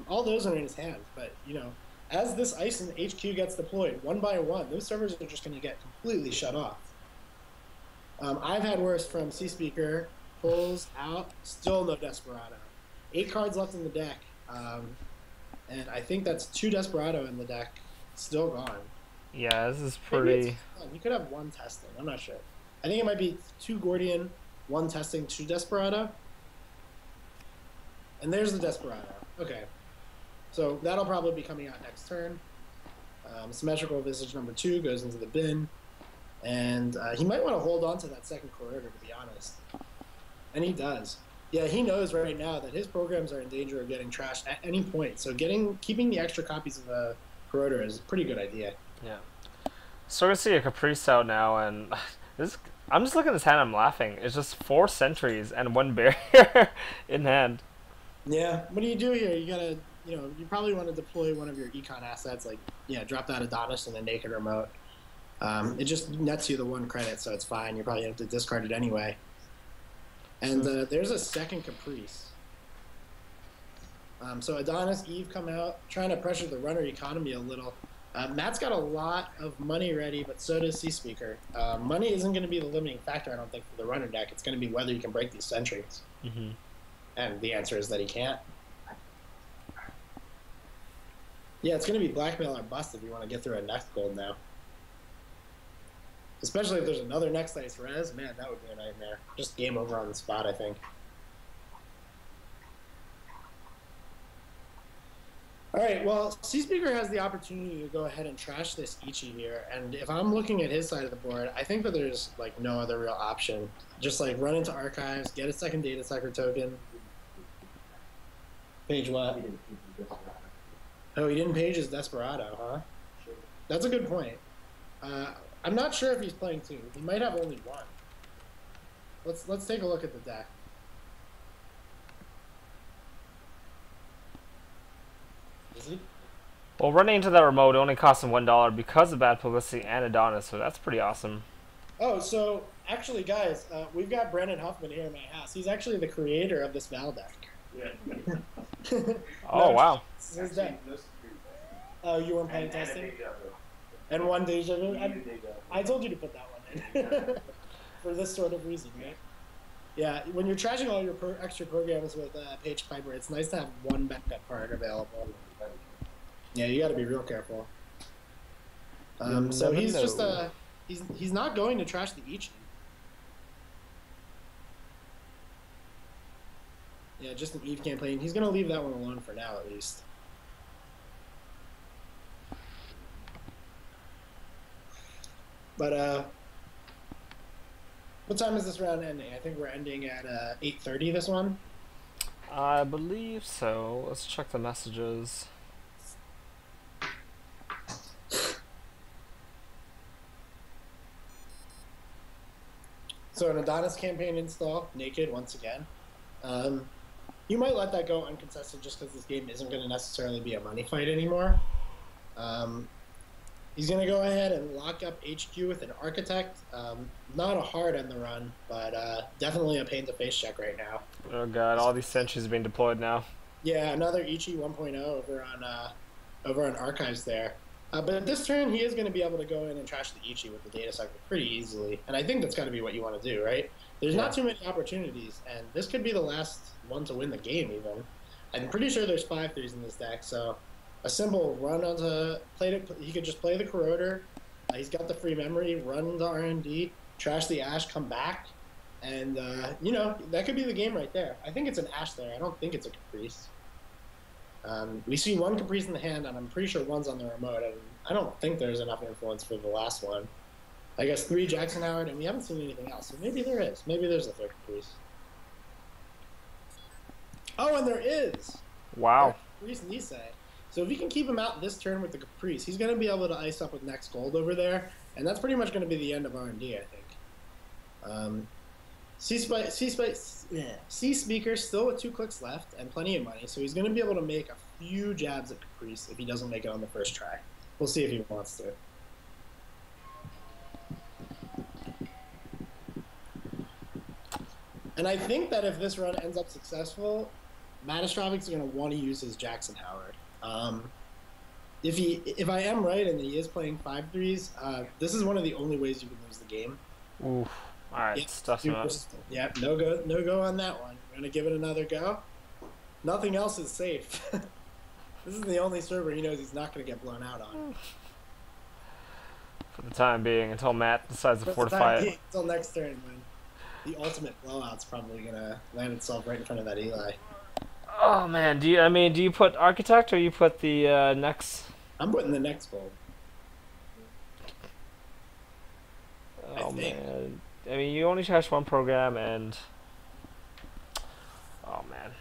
All those are in his hands, but, you know, as this ice in HQ gets deployed, one by one, those servers are just going to get completely shut off. I've had worse from cspieker, pulls out, still no Desperado. 8 cards left in the deck, and I think that's 2 Desperado in the deck, still gone. Yeah, this is pretty... You could have 1 testing, I'm not sure. I think it might be 2 Gordian, 1 testing, 2 Desperado. And there's the Desperado. Okay. So that'll probably be coming out next turn. Symmetrical Visage number 2 goes into the bin. And he might want to hold on to that second corridor, to be honest. And he does. Yeah, he knows right now that his programs are in danger of getting trashed at any point. So keeping the extra copies of the corridor is a pretty good idea. Yeah. So we're going to see a Caprice out now, and I'm just looking at this hand, I'm laughing. It's just 4 sentries and 1 barrier in hand. Yeah, what do you do here? You gotta, you know, you probably want to deploy one of your econ assets, like, yeah, drop that Adonis in a naked remote. It just nets you the 1 credit, so it's fine. You probably have to discard it anyway. And there's a second Caprice. So Adonis, Eve come out, trying to pressure the runner economy a little. Matt's got a lot of money ready, but so does cspieker. Money isn't going to be the limiting factor, I don't think, for the runner deck. It's going to be whether you can break these sentries. Mm-hmm. And the answer is that he can't. Yeah, it's going to be blackmail or bust if you want to get through a next gold now. Especially if there's another next ice res. Man, that would be a nightmare. Just game over on the spot, I think. Alright, well, cspieker has the opportunity to go ahead and trash this Ichi here, and if I'm looking at his side of the board, I think that there's, like, no other real option. Just, like, run into archives, get a second data sucker token. Page what? Oh, he didn't page his Desperado, huh? That's a good point. I'm not sure if he's playing 2. He might have only 1. Let's take a look at the deck. Is he? Well, running into that remote only cost him $1 because of bad publicity and Adonis, so that's pretty awesome. Oh, so actually, guys, we've got Brennan Huffman here in my house. He's actually the creator of this Val deck. Yeah. Oh, wow. His deck. Oh, you weren't playing testing? And 1 Deja Vu? I told you to put that one in. For this sort of reason, right? Yeah, when you're trashing all your extra programs with Page Piper, it's nice to have 1 backup card available. Yeah, you got to be real careful. So he's just he's not going to trash the Ichi. Yeah, just an Eve campaign. He's gonna leave that one alone for now, at least. But What time is this round ending? I think we're ending at 8:30. This one. I believe so. Let's check the messages. So an Adonis campaign install, naked once again. You might let that go uncontested just because this game isn't going to necessarily be a money fight anymore. He's going to go ahead and lock up HQ with an Architect. Not a hard end the run, but definitely a pain to face check right now. Oh god, all these sentries are being deployed now. Yeah, another Ichi 1.0 over on Archives there. But this turn, he is going to be able to go in and trash the Ichi with the data cycle pretty easily. And I think that's got to be what you want to do, right? There's not too many opportunities, and this could be the last one to win the game, even. I'm pretty sure there's 5-3s in this deck, so a simple run onto... he could just play the Corroder. He's got the free memory, run the R&D, trash the Ash, come back, and, you know, that could be the game right there. I think it's an Ash there. I don't think it's a Caprice. We see one Caprice in the hand, and I'm pretty sure one's on the remote, and I don't think there's enough influence for the last one. I guess 3 Jackson Howard, and we haven't seen anything else, so maybe there is. Maybe there's a third Caprice. Oh, and there is! Wow. Caprice Nisei. So if he can keep him out this turn with the Caprice, he's going to be able to ice up with next gold over there, and that's pretty much going to be the end of R&D, I think. C-Speaker still with 2 clicks left and plenty of money, so he's going to be able to make a few jabs at Caprice if he doesn't make it on the first try. We'll see if he wants to. And I think that if this run ends up successful, mattastrophic is going to want to use his Jackson Howard. If I am right and he is playing 5-3s, this is one of the only ways you can lose the game. Oof. All right, Yep. stuff him up. Yep, no go on that one. We're gonna give it another go. Nothing else is safe. This is the only server he knows he's not gonna get blown out on. For the time being, until Matt decides to fortify it. Until next turn, when the ultimate blowout's probably gonna land itself right in front of that Eli. Oh man, do you put Architect or you put the next? I'm putting the next gold. Oh man. I mean, you only trash one program, and oh man,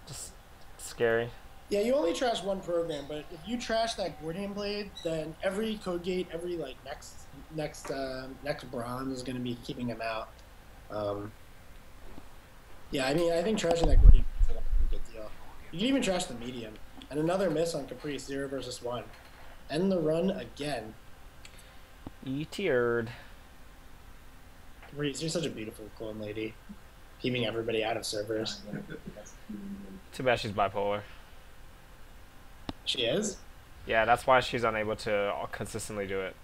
just scary. Yeah, you only trash one program, but if you trash that Gordian Blade, then every code gate, every like next bronze is going to be keeping him out. Yeah, I mean, I think trashing that Gordian Blade is a pretty good deal. You can even trash the medium, and another miss on Caprice, 0 versus 1. End the run again. E-tiered. Caprice, you're such a beautiful clone lady, keeping everybody out of servers. Too bad she's bipolar. She is? Yeah, that's why she's unable to consistently do it.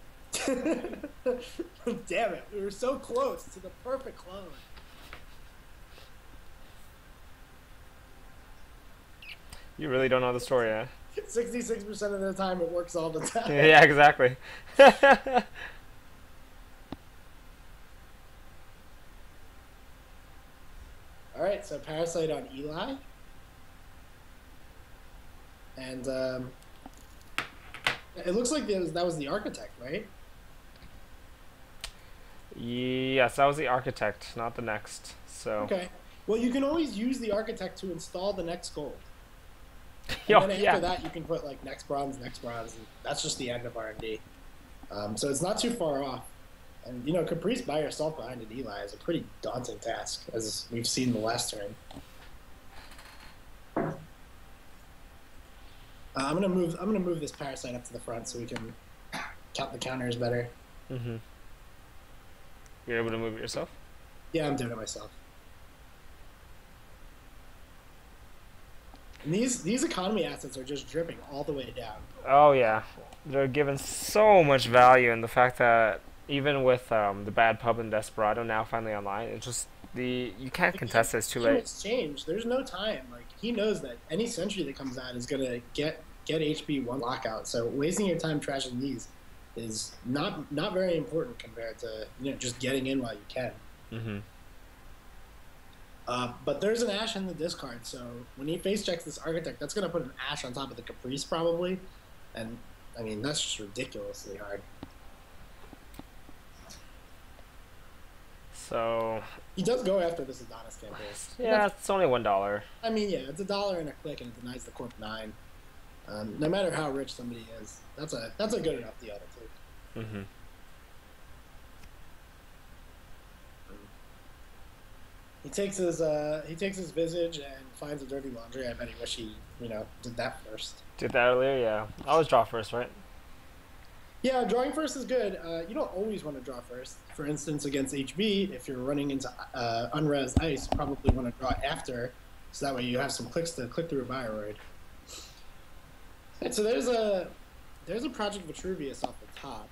Damn it, we were so close to the perfect clone. You really don't know the story, huh? 66% of the time it works all the time. Yeah, exactly. Alright, so Parasite on Eli. And it looks like that was the Architect, right? Yes, that was the Architect, not the next. So. Okay. Well, you can always use the Architect to install the next gold. Yo, And then after that, you can put like next bronze, and that's just the end of R&D. So it's not too far off. And you know, Caprice by yourself behind an Eli is a pretty daunting task, as we've seen the last turn. I'm gonna move this Parasite up to the front so we can count the counters better. Mm-hmm. You're able to move it yourself? Yeah, I'm doing it myself. And these economy assets are just dripping all the way down. Oh yeah, they're given so much value, and the fact that even with the bad pub and Desperado now finally online, it's just you can't contest this too late. It's changed. There's no time. Like he knows that any sentry that comes out is gonna get HP 1 lockout. So wasting your time trashing these is not very important compared to just getting in while you can. Mm-hmm. But there's an Ash in the discard, so when he face checks this Architect, that's gonna put an Ash on top of the Caprice probably, and I mean that's just ridiculously hard. So He does go after this Adonis campaign. yeah, it's only $1. I mean, yeah, it's $1 and a click, and it denies the corp 9. No matter how rich somebody is, that's a good enough deal to take. Mm-hmm. He takes his visage and finds a dirty laundry. I bet he wish he did that first. Did that earlier, yeah. I always draw first, right? Yeah, drawing first is good. You don't always want to draw first. For instance, against HB, if you're running into unres ice, you probably want to draw after, so that way you have some clicks to click through a Bioroid. And so there's a Project Vitruvius off the top.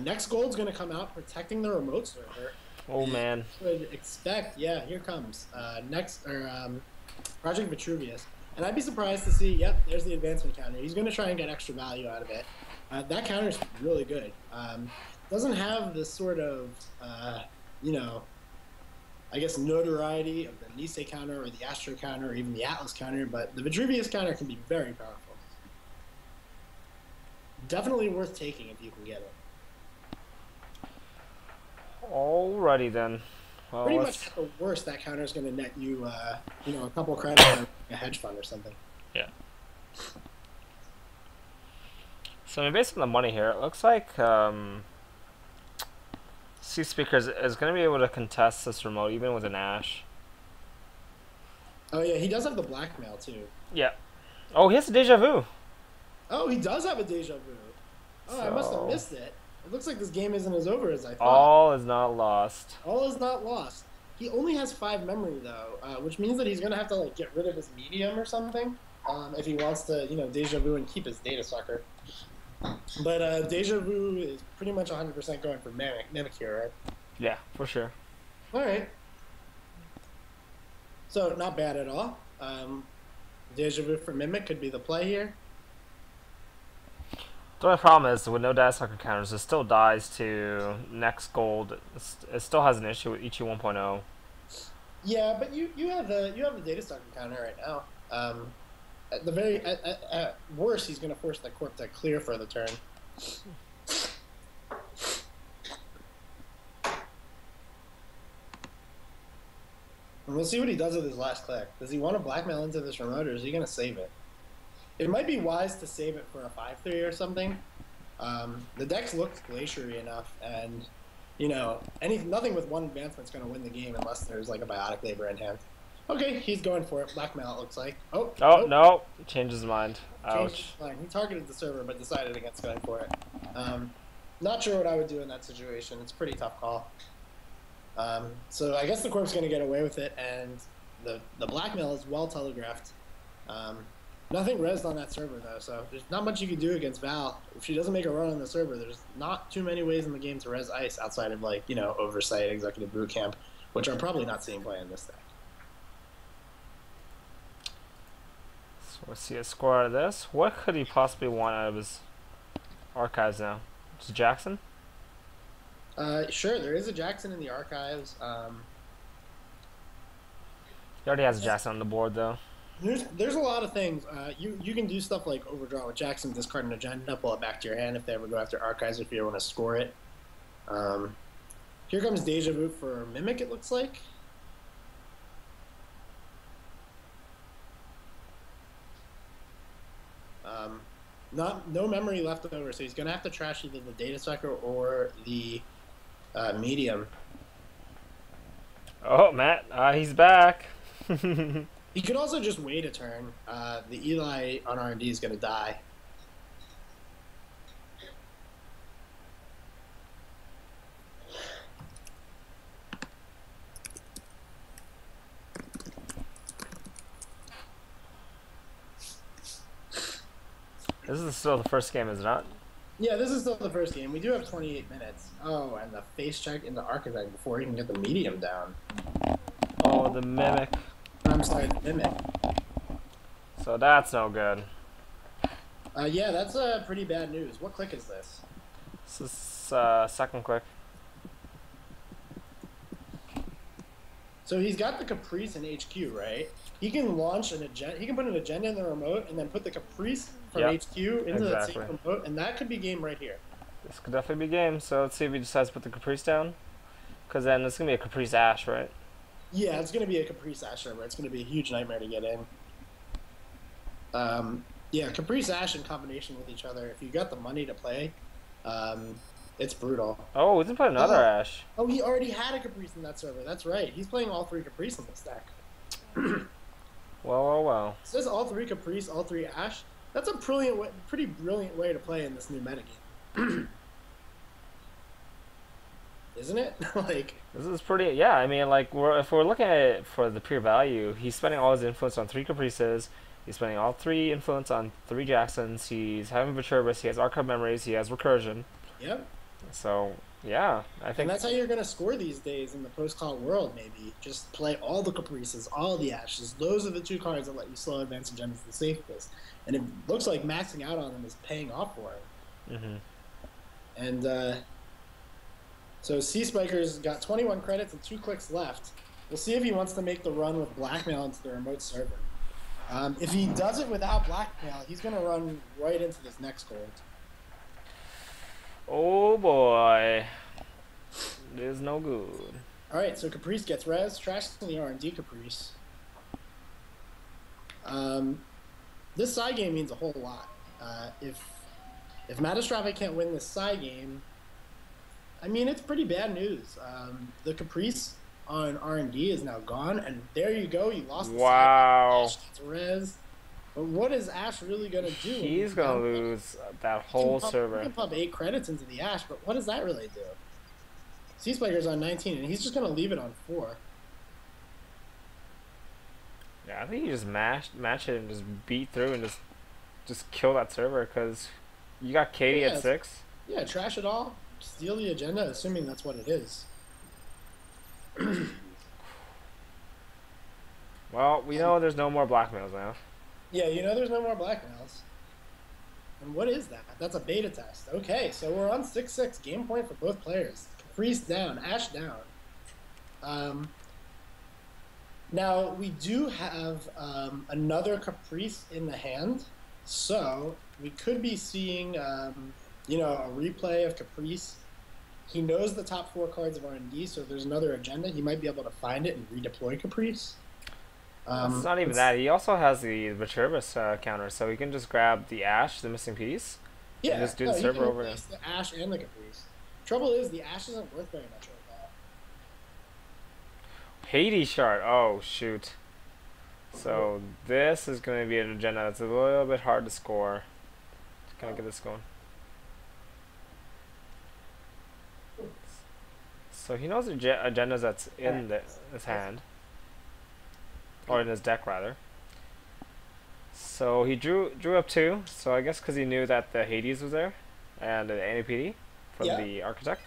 Next Gold's going to come out protecting the remote server. Oh man. Would expect, yeah, here comes Project Vitruvius, and I'd be surprised to see. Yep, there's the advancement counter. He's going to try and get extra value out of it. That counter is really good. Doesn't have this sort of, I guess notoriety of the Nisei counter or the Astro counter or even the Atlas counter, but the Vitruvius counter can be very powerful. Definitely worth taking if you can get it. Alrighty then. Well, pretty much at the worst, that counter is going to net you, a couple credits on a hedge fund or something. Yeah. So I mean, based on the money here, it looks like cspieker is going to be able to contest this remote even with an Ash. Oh yeah, he does have the blackmail too. Yeah. Oh, he has a deja vu. Oh, he does have a deja vu. Oh, so I must have missed it. It looks like this game isn't as over as I thought. All is not lost. All is not lost. He only has 5 memory though, which means that he's going to have to get rid of his medium or something if he wants to, deja vu and keep his data sucker. But deja vu is pretty much 100% going for mimic here, right? Yeah, for sure. All right. So not bad at all. Deja vu for mimic could be the play here. The only problem is with no data sucker counters, it still dies to next Gold. It still has an issue with Ichi 1.0. Yeah, but you have the data sucker counter right now. At worst, he's going to force the corp to clear for the turn. And we'll see what he does with his last click. Does he want to blackmail into this remote, or is he going to save it? It might be wise to save it for a 5-3 or something. The decks looked glaciery enough, and nothing with 1 advancement is going to win the game unless there's a biotic labor in hand. Okay, he's going for it. Blackmail, it looks like. Oh no! Changes his mind. Ouch. He targeted the server, but decided against going for it. Not sure what I would do in that situation. It's a pretty tough call. So I guess the corp's going to get away with it, and the blackmail is well telegraphed. Nothing rezzed on that server, though, so there's not much you can do against Val. If she doesn't make a run on the server, there's not too many ways in the game to res ice outside of, Oversight, Executive Boot Camp, which I'm probably not seeing play in this deck. So let's see a score out of this. What could he possibly want out of his archives now? Just Jackson? Sure, there is a Jackson in the archives. He already has a Jackson on the board, though. There's a lot of things. You can do stuff like overdraw with Jackson, discard an agenda, pull it back to your hand if they ever go after archives if you want to score it. Here comes Deja Vu for Mimic, it looks like. No memory left over, so he's going to have to trash either the Data Sucker or the Medium. Oh, Matt, he's back. He could also just wait a turn. The Eli on R&D is going to die. This is still the first game, is it not? Yeah, this is still the first game. We do have 28 minutes. Oh, and the face check in the architect before he can get the medium down. Oh, the Mimic. I'm sorry, the Mimic. So that's no good. Yeah, that's pretty bad news. What click is this? This is second click. So he's got the Caprice in HQ, right? He can launch an agenda. He can put an agenda in the remote and then put the Caprice from HQ into the same remote, and that could be game right here. This could definitely be game. So let's see if he decides to put the Caprice down. Because then it's going to be a Caprice Ash, right? Yeah, it's going to be a Caprice Ash server. It's going to be a huge nightmare to get in. Yeah, Caprice Ash in combination with each other, if you got the money to play, it's brutal. Oh, we didn't put another Ash. Oh, he already had a Caprice in that server. That's right. He's playing all 3 Caprice in this deck. Well. It says all 3 Caprice, all 3 Ash. That's a pretty brilliant way to play in this new metagame. Isn't it? Like, this is pretty. Yeah, I mean, like, if we're looking at it for the pure value, he's spending all his influence on 3 Caprices. He's spending all 3 influence on 3 Jacksons. He's having Viturbis. He has Archive Memories. He has Recursion. Yep. So yeah, I think. And that's how you're gonna score these days in the post-call world. Maybe just play all the Caprices, all the Ashes. Those are the 2 cards that let you slow advance agendas the safest. And it looks like maxing out on them is paying off for him. And so cspieker's got 21 credits and 2 clicks left. We'll see if he wants to make the run with blackmail into the remote server. If he does it without blackmail, he's going to run right into this next gold. Oh boy, this is no good. All right, so Caprice gets res, trash in the R&D Caprice. This side game means a whole lot. If mattastrophic can't win this side game, I mean, it's pretty bad news. The Caprice on R&D is now gone, and there you go. You lost the wow. Ash gets res. But what is Ash really going to do? He's going to lose that whole server. He can pump 8 credits into the Ash, but what does that really do? cspieker's on 19, and he's just going to leave it on 4. Yeah, I think you just match it and just beat through and just kill that server, because you got Katie at 6. Yeah, trash it all. Steal the agenda, assuming that's what it is. Well, we know there's no more blackmails now. Yeah, you know there's no more blackmails. And what is that? That's a beta test. Okay, so we're on 6-6. Game point for both players. Caprice down. Ash down. Now, we do have another Caprice in the hand. So, we could be seeing, a replay of Caprice. He knows the top 4 cards of R&D, so if there's another agenda, he might be able to find it and redeploy Caprice. It's not even that. He also has the Viturbis counter, so he can just grab the Ash, the missing piece, and just do the server over again. The Ash and the Caprice. Trouble is, the Ash isn't worth very much right now. Hades shard. Oh, shoot. So this is going to be an agenda that's a little bit hard to score. Can I get this going? So he knows the agendas that's in his hand. Or in his deck, rather. So he drew up 2. So I guess because he knew that the Hades was there, and the NAPD from the Architect.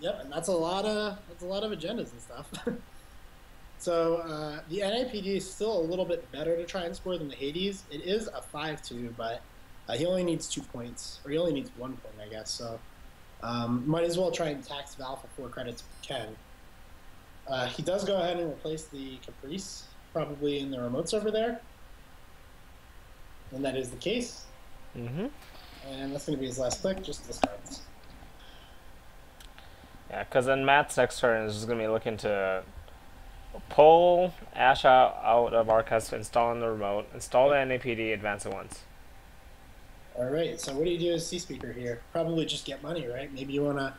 Yep, and that's a lot of agendas and stuff. So the NAPD is still a little bit better to try and score than the Hades. It is a 5-2, but he only needs 2 points, or he only needs 1 point, I guess. So might as well try and tax Val for 4 credits if you can. He does go ahead and replace the Caprice, probably in the remote server there. And that is the case. And that's going to be his last click, just discards. Yeah, because then Matt's next turn is just going to be looking to pull Ash out of Archives, install in the remote, install the NAPD, advance it once. Alright, so what do you do as C-Speaker here? Probably just get money, right? Maybe you wanna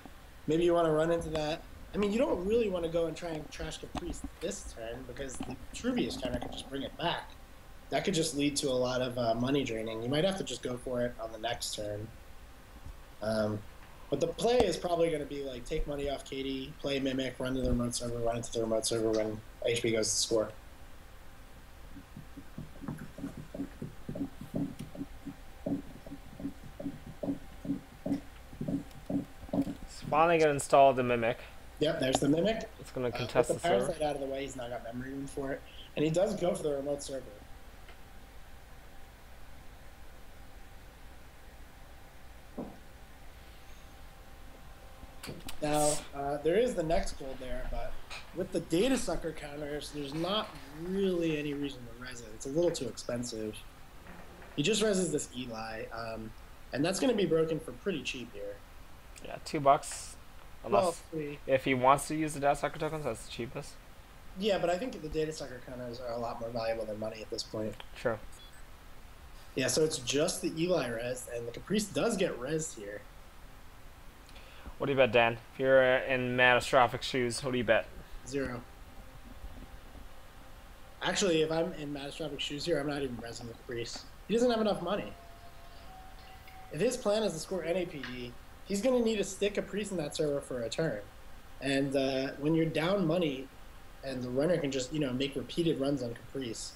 run into that. I mean, you don't really want to go and try and trash Caprice this turn, because the Vitruvius counter could just bring it back. That could just lead to a lot of money draining. You might have to just go for it on the next turn. But the play is probably going to be like, take money off Katie, play Mimic, run to the remote server, run into the remote server when HP goes to score. It's finally going to install the Mimic. Yep, there's the Mimic. It's going to contest the server. With the Parasite out of the way, he's now got memory room for it. And he does go for the remote server. Now, there is the next gold there, but with the data sucker counters, there's not really any reason to res it. It's a little too expensive. He just reses this Eli, and that's going to be broken for pretty cheap here. Yeah, $2. Well, Unless, free. if he wants to use the data sucker tokens, that's the cheapest. Yeah, but I think the data sucker counters are a lot more valuable than money at this point. True. Yeah, so it's just the Eli res, and the Caprice does get res here. What do you bet, Dan? If you're in mattastrophic shoes, what do you bet? 0. Actually, if I'm in mattastrophic shoes here, I'm not even resing the Caprice. He doesn't have enough money. If his plan is to score NAPD, he's going to need to stick Caprice in that server for a turn. And when you're down money, and the runner can just, make repeated runs on Caprice.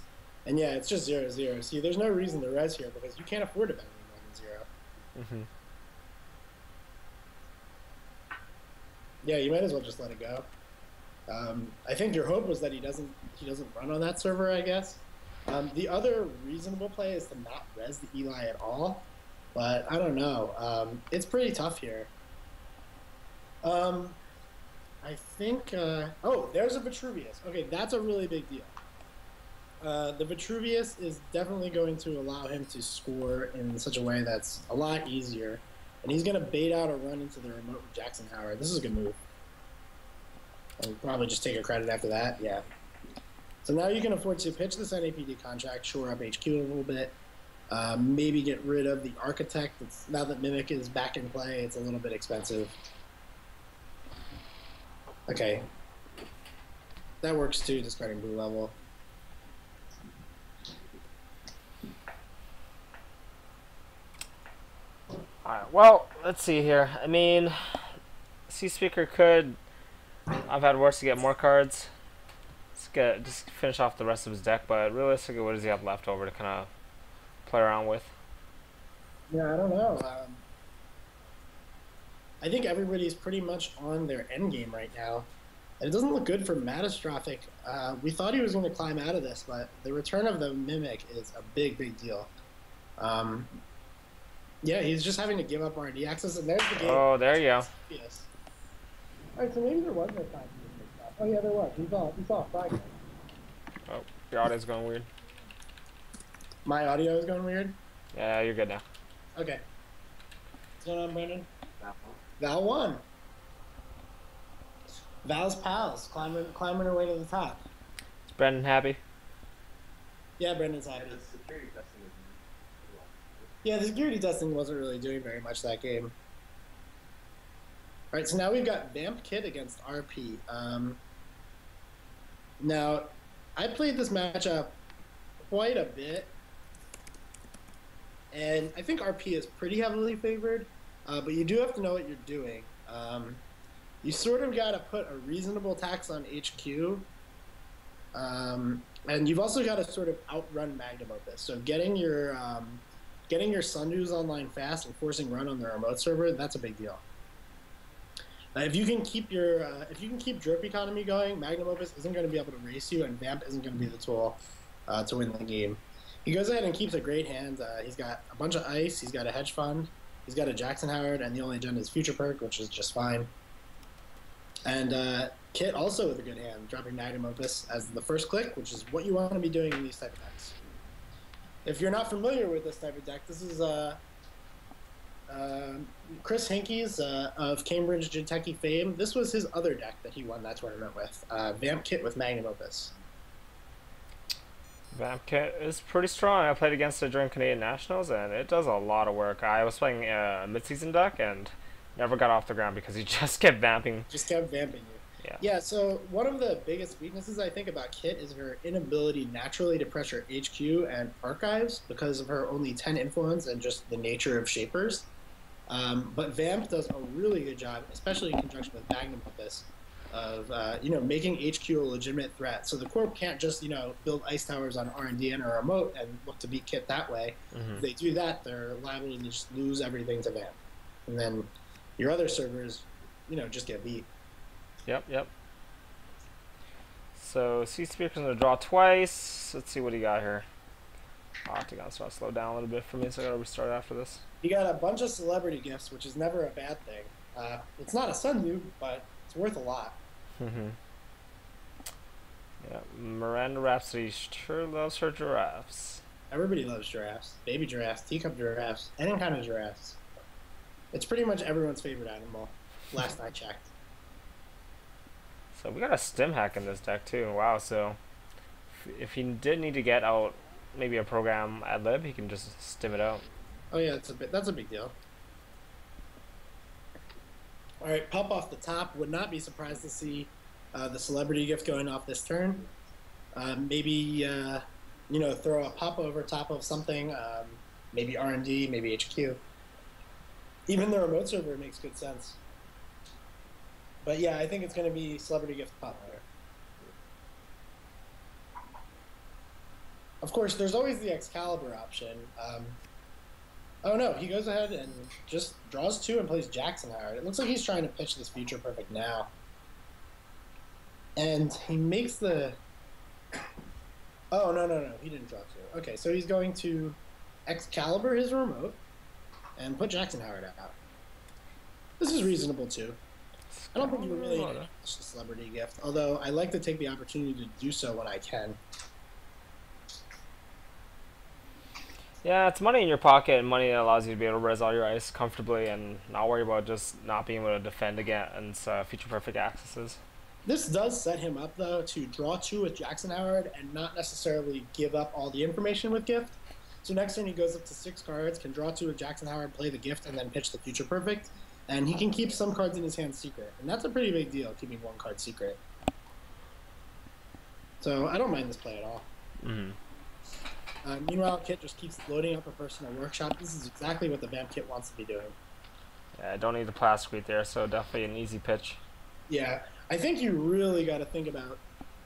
And yeah, it's just 0-0. See, there's no reason to res here because you can't afford to bet any more than 0. Mm-hmm. Yeah, you might as well just let it go. I think your hope was that he doesn't run on that server, I guess. The other reasonable play is to not res the Eli at all, but I don't know. It's pretty tough here. I think, oh, there's a Vitruvius. Okay, that's a really big deal. The Vitruvius is definitely going to allow him to score in such a way that's a lot easier. And he's going to bait out a run into the remote with Jackson Howard. This is a good move. I'll probably just take a credit after that, yeah. So now you can afford to pitch this NAPD contract, shore up HQ a little bit, maybe get rid of the Architect. Now that Mimic is back in play, it's a little bit expensive. Okay. That works too, discarding blue level. Alright, well, let's see here. I mean, cspieker could... I've had worse to get more cards. Just finish off the rest of his deck, but realistically, what does he have left over to kind of play around with? Yeah, I don't know. I think everybody's pretty much on their end game right now. And it doesn't look good for mattastrophic. We thought he was going to climb out of this, but the return of the Mimic is a big, big deal. Yeah, he's just having to give up R&D access, and there's the game. Oh, there you go. Yes. All right, so maybe there was no time to make stuff. Oh, yeah, there was. We saw a fragment. Oh, your audio's going weird. My audio is going weird? Yeah, you're good now. Okay. What's going on, Brendan? Val won. Val's pals climbing her way to the top. Is Brendan happy? Yeah, Brendan's happy. Yeah, the security testing wasn't really doing very much that game. All right, so now we've got Vamp Kit against RP. Now, I played this matchup quite a bit, and I think RP is pretty heavily favored, but you do have to know what you're doing. You sort of got to put a reasonable tax on HQ, and you've also got to sort of outrun Magnum Opus. So getting your Sundus online fast and forcing run on the remote server, that's a big deal. If you can keep drip economy going, Magnum Opus isn't going to be able to race you, and Vamp isn't going to be the tool to win the game. He goes ahead and keeps a great hand. He's got a bunch of ice. He's got a hedge fund. He's got a Jackson Howard, and the only agenda is Future Perk, which is just fine. And Kit also with a good hand, dropping Magnum Opus as the first click, which is what you want to be doing in these type of decks. If you're not familiar with this type of deck, this is Chris Hinkey's of Cambridge Jinteki fame. This was his other deck that he won that tournament with, Vamp Kit with Magnum Opus. Vamp Kit is pretty strong. I played against it during Canadian Nationals, and it does a lot of work. I was playing a mid-season deck and never got off the ground because he just kept vamping. Just kept vamping you. Yeah, so one of the biggest weaknesses I think about Kit is her inability naturally to pressure HQ and archives because of her only 10 influence and just the nature of shapers. But Vamp does a really good job, especially in conjunction with Magnum Opus, of making HQ a legitimate threat. So the Corp can't just build ice towers on R&D and a remote and look to beat Kit that way. Mm-hmm. If they do that, they're liable to just lose everything to Vamp, and then your other servers, just get beat. Yep. So cspieker's gonna draw twice. Let's see what he got here. Octagon's trying to slow down a little bit for me, so I gotta restart after this. You got a bunch of celebrity gifts, which is never a bad thing. It's not a Sundu, but it's worth a lot. Mm-hmm. Yeah, Miranda Rhapsody sure loves her giraffes. Everybody loves giraffes. Baby giraffes, teacup giraffes, any kind of giraffes. It's pretty much everyone's favorite animal, last I checked. So we got a stim hack in this deck too. Wow. So if he did need to get out maybe a program ad lib, he can just stim it out. Oh yeah, that's a big deal. All right, pop off the top. Would not be surprised to see the celebrity gift going off this turn. Maybe you know, throw a pop over top of something. Maybe R&D, maybe HQ. Even the remote server makes good sense. But yeah, I think it's going to be celebrity gift pop over. Of course, there's always the Excalibur option. Oh no, he goes ahead and just draws 2 and plays Jackson Howard. It looks like he's trying to pitch this Future Perfect now. And he makes the... Oh, no, he didn't draw 2. Okay, so he's going to Excalibur his remote and put Jackson Howard out. This is reasonable too. I don't think you really need a celebrity gift, although I like to take the opportunity to do so when I can. Yeah, it's money in your pocket and money that allows you to be able to res all your ice comfortably and not worry about just not being able to defend against Future Perfect accesses. This does set him up, though, to draw 2 with Jackson Howard and not necessarily give up all the information with gift. So next turn he goes up to 6 cards, can draw 2 with Jackson Howard, play the gift, and then pitch the Future Perfect. And he can keep some cards in his hand secret. And that's a pretty big deal, keeping 1 card secret. So I don't mind this play at all. Mm-hmm. Meanwhile, Kit just keeps loading up a personal workshop. This is exactly what the Vamp Kit wants to be doing. Yeah, I don't need the plastic there, so definitely an easy pitch. Yeah, I think you really got to think about,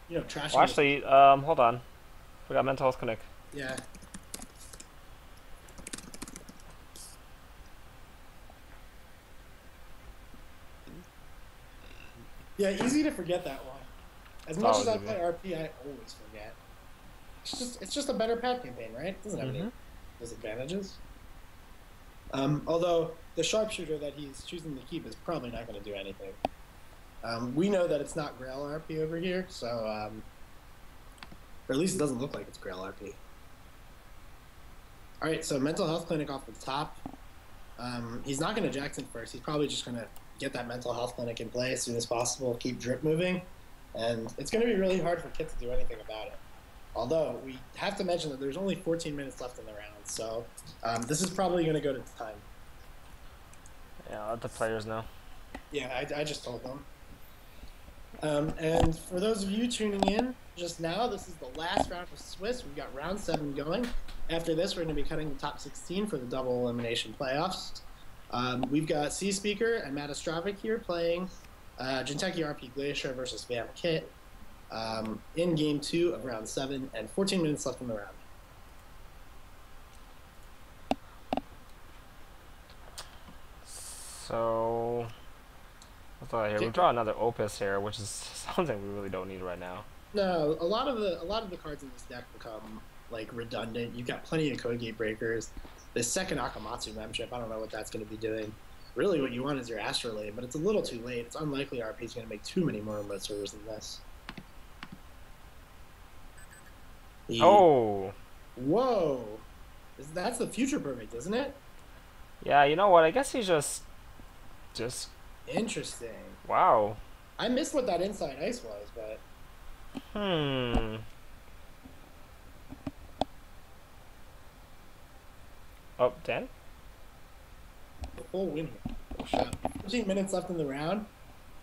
you know, trashing. Well, actually, hold on. We got Mental Health Clinic. Yeah. Yeah, easy to forget that one. As much as I play RP, I always forget. It's just a better pad campaign, right? It doesn't have any disadvantages. Although the sharpshooter that he's choosing to keep is probably not going to do anything. We know that it's not Grail RP over here, so or at least it doesn't look like it's Grail RP. All right, so Mental Health Clinic off the top. He's not going to Jackson first. He's probably just going to get that Mental Health Clinic in play as soon as possible, keep drip moving, and it's going to be really hard for Kit to do anything about it. Although, we have to mention that there's only 14 minutes left in the round, so this is probably going to go to time. Yeah, I'll let the players know. Yeah, I just told them. And for those of you tuning in just now, this is the last round of Swiss. We've got round 7 going. After this, we're going to be cutting the top 16 for the double elimination playoffs. We've got cspieker and mattastrophic here playing Jinteki RP Glacier versus Vamp Kit in game 2 of round 7, and 14 minutes left in the round. So, what's that here? We draw another Opus here, which is something we really don't need right now. No, a lot of the cards in this deck become like redundant. You've got plenty of code gate breakers. The second Akamatsu membership, I don't know what that's going to be doing. Really, what you want is your Astrolabe, but it's a little too late. It's unlikely RP is going to make too many more remote servers than this. Oh! Whoa! That's the Future Perfect, isn't it? Yeah, you know what? I guess he's just... Interesting. Wow. I missed what that Inside Ice was, but... Oh, 10? The full win here. 15 minutes left in the round.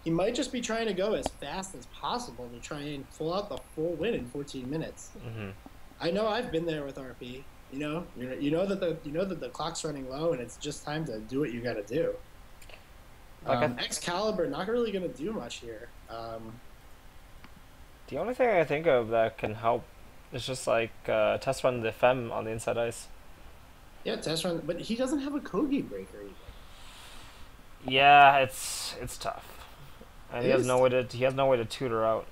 He might just be trying to go as fast as possible to try and pull out the full win in 14 minutes. I know I've been there with RP. You know that the clock's running low and it's just time to do what you got to do. Excalibur not really going to do much here. The only thing I think of that can help is just like test run the Fem on the Inside Ice. Yeah, test run, but he doesn't have a Kogi breaker even. Yeah, it's tough, and he has no way to tutor out.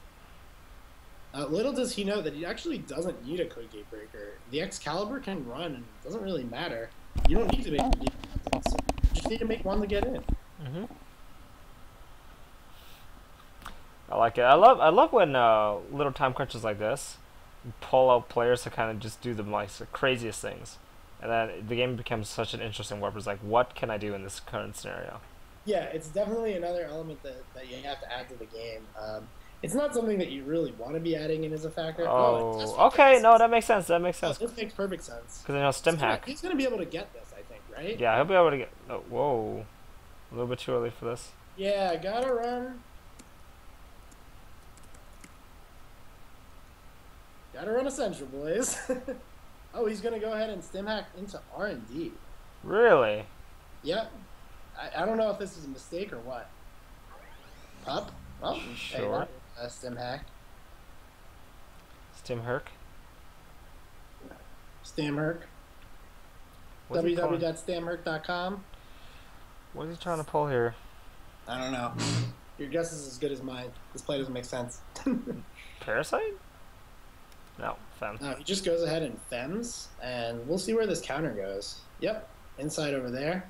Little does he know that he actually doesn't need a code gate breaker. The Excalibur can run, and it doesn't really matter. You don't need to make you just need to make one to get in. I like it. I love when little time crunches like this pull out players to kind of just do the craziest things, and then the game becomes such an interesting warp. It's like, what can I do in this current scenario? Yeah, it's definitely another element that you have to add to the game. It's not something that you really want to be adding in as a factor. Oh, okay. No, that makes sense. That makes Oh, sense. this makes perfect sense. Because I know stem hack. He's gonna be able to get this, I think, right? Yeah, he'll be able to get. Oh, whoa, a little bit too early for this. Yeah, gotta run. Gotta run Essential, boys. Oh, he's gonna go ahead and stem hack into R&D. Really? Yep. I don't know if this is a mistake or what. Up? Oh, Sure. Hey, stem hack. Stem herc. Stamherc. www.stamherc.com. What is he trying to pull here? I don't know. Your guess is as good as mine. This play doesn't make sense. Parasite? No, fem. No, he just goes ahead and fems, and we'll see where this counter goes. Yep, inside over there.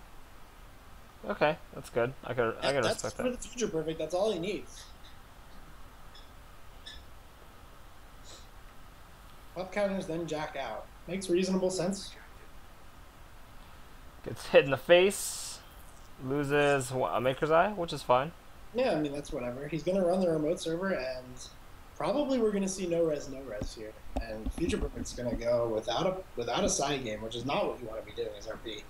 Okay, that's good. I could respect That's that. for the future perfect. That's all he needs. Up counters, then jack out. Makes reasonable sense. Gets hit in the face. Loses a Maker's Eye, which is fine. Yeah, I mean, that's whatever. He's going to run the remote server, and probably we're going to see no res here. And future perfect's going to go without a side game, which is not what you want to be doing as RP.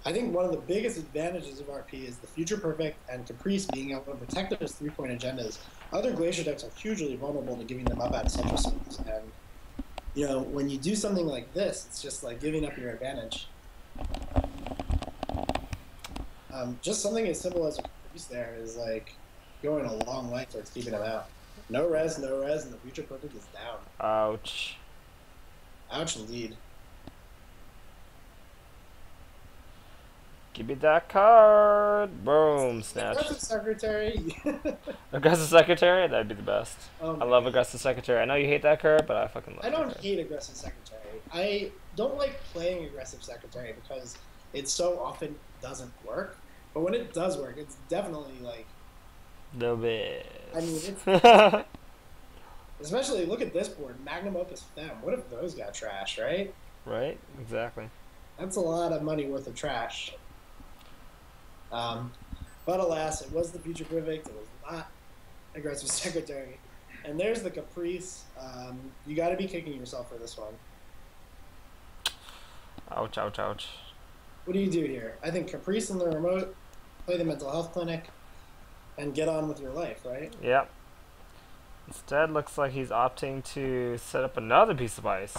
I think one of the biggest advantages of RP is the future perfect and Caprice being able to protect those 3-point agendas. Other Glacier decks are hugely vulnerable to giving them up at central circles, and you know, when you do something like this, it's just like giving up your advantage. Just something as simple as a Caprice there is like going a long way towards keeping them out. No res, and the future perfect is down. Ouch. Ouch indeed. Give me that card. Boom, snatch. Aggressive Secretary. Aggressive Secretary? That'd be the best. Oh, I love Aggressive Secretary. I know you hate that card, but I fucking love it. I don't hate Aggressive Secretary. I don't like playing Aggressive Secretary because it so often doesn't work. But when it does work, it's definitely like the best. I mean, it's especially look at this board, Magnum Opus Fem. What if those got trash, right? Right, exactly. That's a lot of money worth of trash. But alas, it was the future perfect. It was not Aggressive Secretary. And there's the Caprice. You got to be kicking yourself for this one. Ouch, ouch, ouch. What do you do here? I think Caprice in the remote, play the mental health clinic, and get on with your life, right? Yep. Instead, looks like he's opting to set up another piece of ice.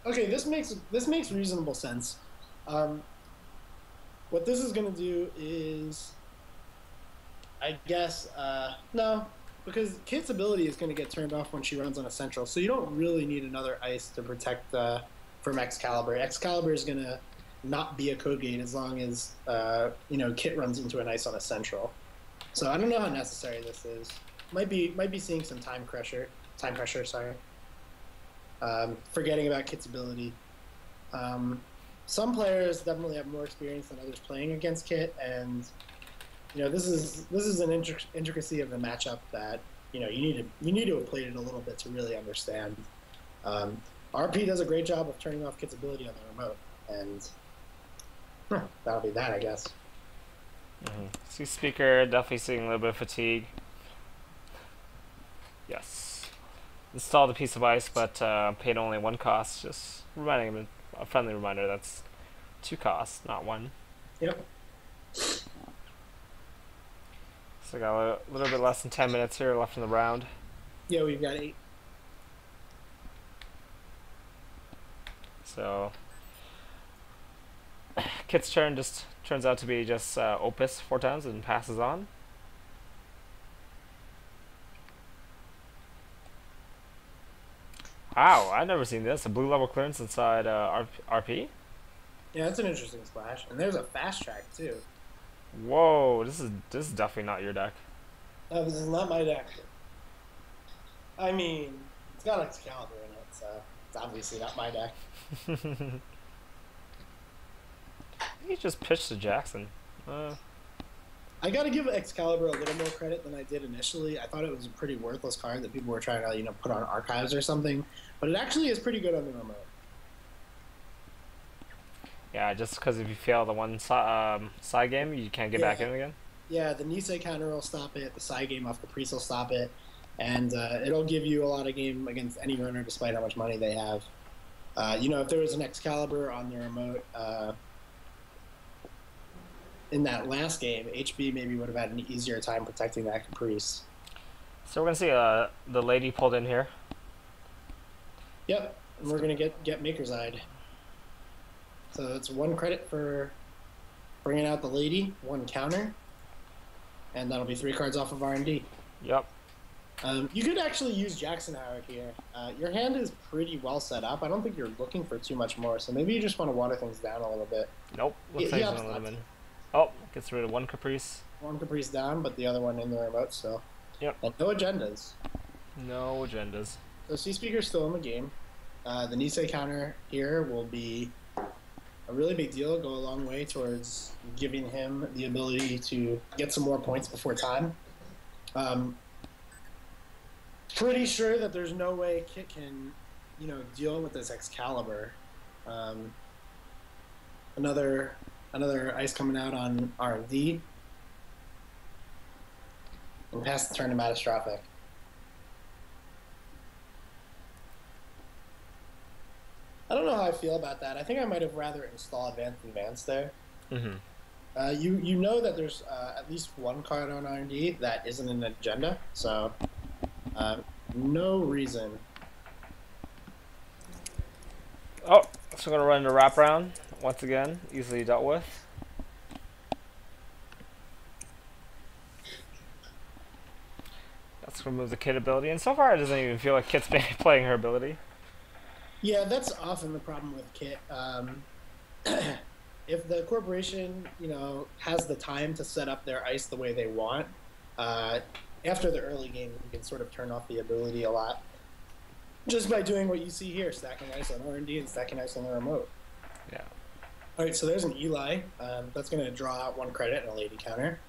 Okay, this makes reasonable sense. What this is going to do is, I guess, no, because Kit's ability is going to get turned off when she runs on a central, so you don't really need another ice to protect from Excalibur. Excalibur is going to not be a code gate as long as Kit runs into an ice on a central. So I don't know how necessary this is. Might be seeing some time pressure. Sorry. Forgetting about Kit's ability. Some players definitely have more experience than others playing against Kit, and this is an intricacy of the matchup that you need to have played it a little bit to really understand. RP does a great job of turning off Kit's ability on the remote, and that'll be that, I guess. Speaker definitely seeing a little bit of fatigue. Yes. Install the piece of ice, but paid only 1 cost. Just reminding him, a friendly reminder, that's 2 costs, not 1. Yep. So I got a little bit less than 10 minutes here left in the round. Yeah, we've got 8. So Kit's turn just turns out to be just Opus 4 times and passes on. Wow, I've never seen this. A blue level clearance inside RP? Yeah, that's an interesting splash. And there's a fast track, too. Whoa, this is definitely not your deck. No, this is not my deck. I mean, it's got Excalibur in it, so it's obviously not my deck. He just pitched to Jackson. I gotta give Excalibur a little more credit than I did initially. I thought it was a pretty worthless card that people were trying to, put on archives or something. But it actually is pretty good on the remote. Yeah, just because if you fail the one side game, you can't get back in again. Yeah, the Nisei counter will stop it. The side game off Caprice will stop it. and it'll give you a lot of game against any runner, despite how much money they have. You know, if there was an Excalibur on the remote in that last game, HB maybe would have had an easier time protecting that Caprice. So we're gonna see the lady pulled in here. Yep, and we're gonna get Maker's Eyed. So it's 1 credit for bringing out the lady, 1 counter, and that'll be 3 cards off of R&D. Yep. You could actually use Jackson Howard here. Your hand is pretty well set up. I don't think you're looking for too much more, so maybe you just want to water things down a little bit. Nope. Looks like he's gonna let him in. Oh, gets rid of 1 Caprice. 1 Caprice down, but the other one in the remote still. Yep. And no agendas. No agendas. So cspieker's still in the game. The Nisei counter here will be a really big deal, go a long way towards giving him the ability to get some more points before time. Pretty sure that there's no way Kit can, you know, deal with this Excalibur. Another ice coming out on R&D. And pass the turn to Mattastrophic. I don't know how I feel about that. I think I might have rather install Advance there. Mm-hmm. You know that there's at least 1 card on R&D that isn't an agenda, so no reason. Oh, so we're gonna run into wraparound once again, easily dealt with. Let's remove the Kit ability, and so far it doesn't even feel like Kit's been playing her ability. Yeah, that's often the problem with Kit. If the corporation, you know, has the time to set up their ice the way they want, after the early game, you can sort of turn off the ability a lot, just by doing what you see here, stacking ice on R&D and stacking ice on the remote. Yeah. All right, so there's an Eli. That's going to draw out 1 credit and a lady counter.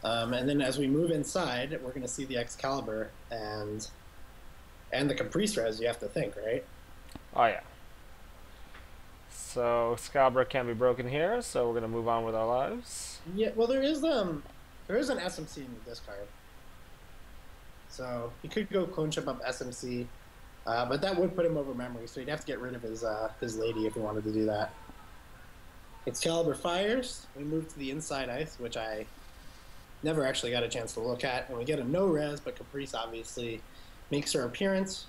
And then as we move inside, we're going to see the Excalibur and the Caprice res, you have to think, right? Oh yeah. So Excalibur can't be broken here, so we're gonna move on with our lives. Yeah, well there is an SMC in the discard. So he could go clone chip up SMC, but that would put him over memory, so he'd have to get rid of his lady if he wanted to do that. Excalibur fires, we move to the inside ice, which I never actually got a chance to look at, and we get a no res, but Caprice obviously makes her appearance.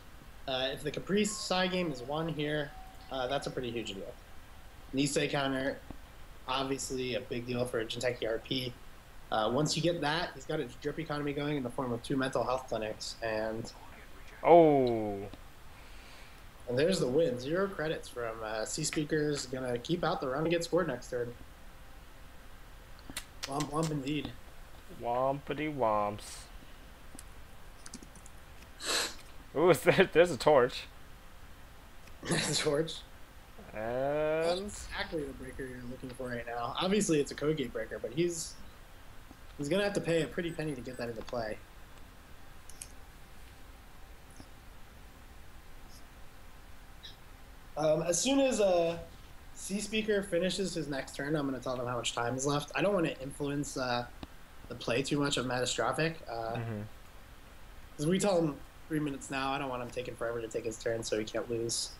If the Caprice side game is 1 here, that's a pretty huge deal. Nisei counter, obviously a big deal for a Jinteki RP. Once you get that, he's got his drip economy going in the form of 2 mental health clinics, and there's the win. 0 credits from cspieker's gonna keep out the run to get scored next turn. Womp womp indeed. Wompity womps. Ooh, there's a torch. There's a torch. And That's exactly the breaker you're looking for right now. Obviously, it's a code gate breaker, but he's gonna have to pay a pretty penny to get that into play. As soon as cspieker finishes his next turn, I'm gonna tell them how much time is left. I don't want to influence the play too much of Mattastrophic. Because we tell him 3 minutes now. I don't want him taking forever to take his turn, so he can't lose.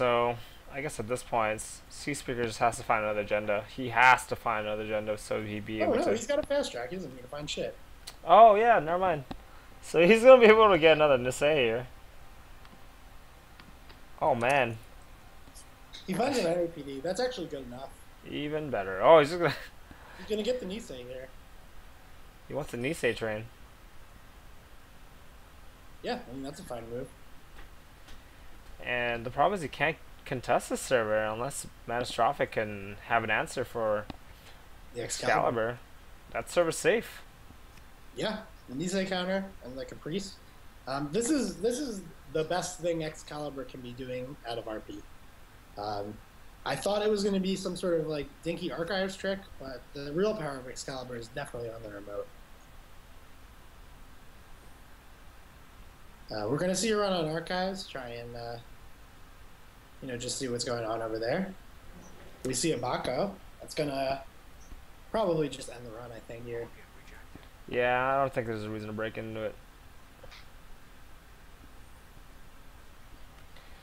so I guess at this point, cspieker just has to find another agenda. He has to find another agenda so he'd be able to. Oh no, he's got a fast track. He doesn't need to find shit. Oh yeah, never mind. So he's gonna be able to get another Nisei here. Oh man. He finds an NAPD. That's actually good enough. Even better. Oh, he's just gonna. He's gonna get the Nisei here. He wants the Nisei train. Yeah, I mean that's a fine move. And the problem is he can't contest the server unless Mattastrophic can have an answer for The Excalibur. That server's safe. Yeah, the Nisei counter and the Caprice. This is the best thing Excalibur can be doing out of RP. I thought it was going to be some sort of like dinky archives trick, but the real power of Excalibur is definitely on the remote. We're going to see a run on archives, try and just see what's going on over there. We see a Bako. That's gonna probably just end the run, I think, here. Yeah, I don't think there's a reason to break into it.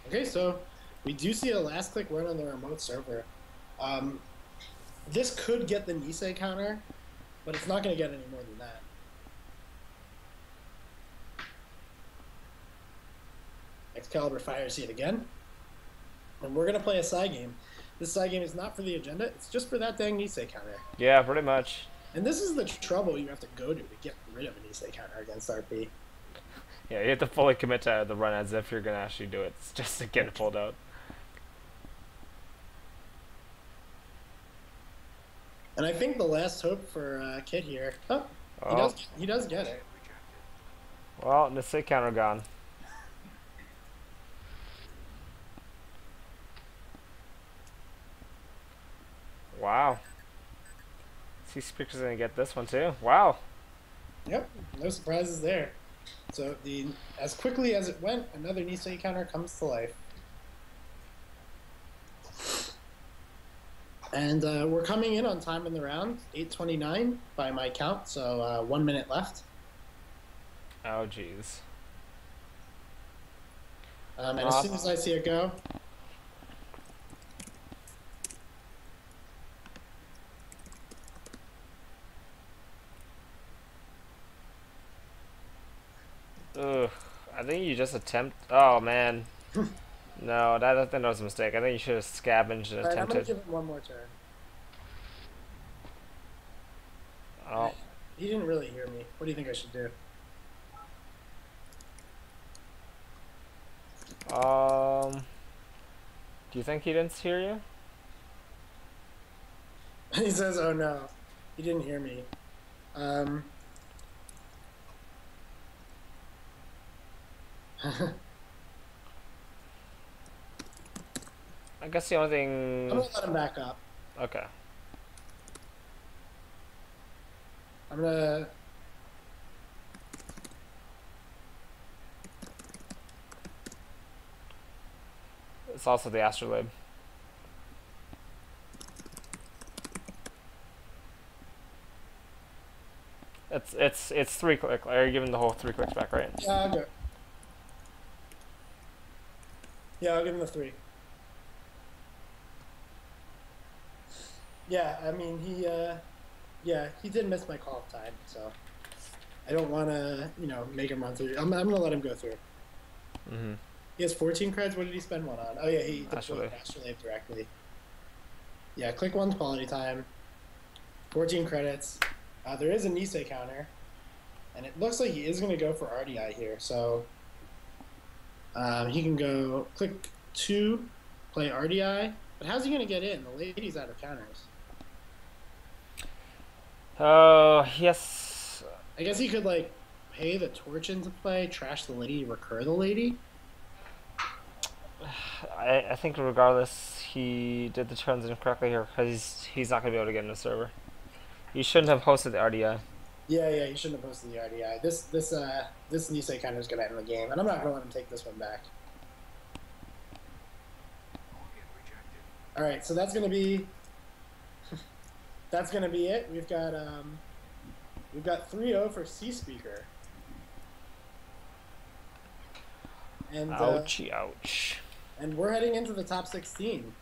Okay, so we do see a last click run on the remote server. This could get the Nisei counter, but it's not going to get any more than that. Excalibur fires yet again. And we're going to play a side game. This side game is not for the agenda. It's just for that dang Nisei counter. Yeah, pretty much. And this is the trouble you have to go to get rid of a Nisei counter against RP. Yeah, you have to fully commit to the run as if you're going to actually do it. It's just to get it pulled out. And I think the last hope for Kit here. Oh, he does get it. Well, the sick counter gone. Wow. cspieker's gonna get this one too. Wow. Yep, no surprises there. So as quickly as it went, another Nisei counter comes to life. And we're coming in on time in the round, 8:29 by my count, so 1 minute left. Oh, jeez. And as soon as I see it go, ugh, I think you just attempt. Oh man, no, I think that was a mistake. I think you should have scavenged and attempted. I'm gonna give him one more turn. Oh, he didn't really hear me. What do you think I should do? Do you think he didn't hear you? He says, "Oh no, he didn't hear me." I guess the only thing. I'm gonna let him back up. Okay. I'm gonna. It's also the astrolabe. It's 3 click. Are you giving the whole 3 clicks back, right? Yeah, I'll go. Yeah, I'll give him the 3. Yeah, I mean he did miss my call time, so I don't want to make him run through. I'm gonna let him go through. Mm-hmm. He has 14 creds. What did he spend one on? Oh yeah, he deployed Astrolabe directly. Yeah, click 1's quality time. 14 credits. There is a Nisei counter, and it looks like he is going to go for RDI here. So he can go click 2, play RDI. But how's he going to get in? The lady's out of counters. Oh, yes. I guess he could pay the torch into play, trash the lady, recur the lady. I think regardless, he did the turns incorrectly here because he's not going to be able to get in the server. You shouldn't have hosted the RDI. Yeah, he shouldn't have hosted the RDI. This Nisei counter is going to end the game, and I'm not going to let him take this one back. All right, so that's going to be it. We've got 3-0 for cspieker. And Ouchie, ouch. And we're heading into the top 16.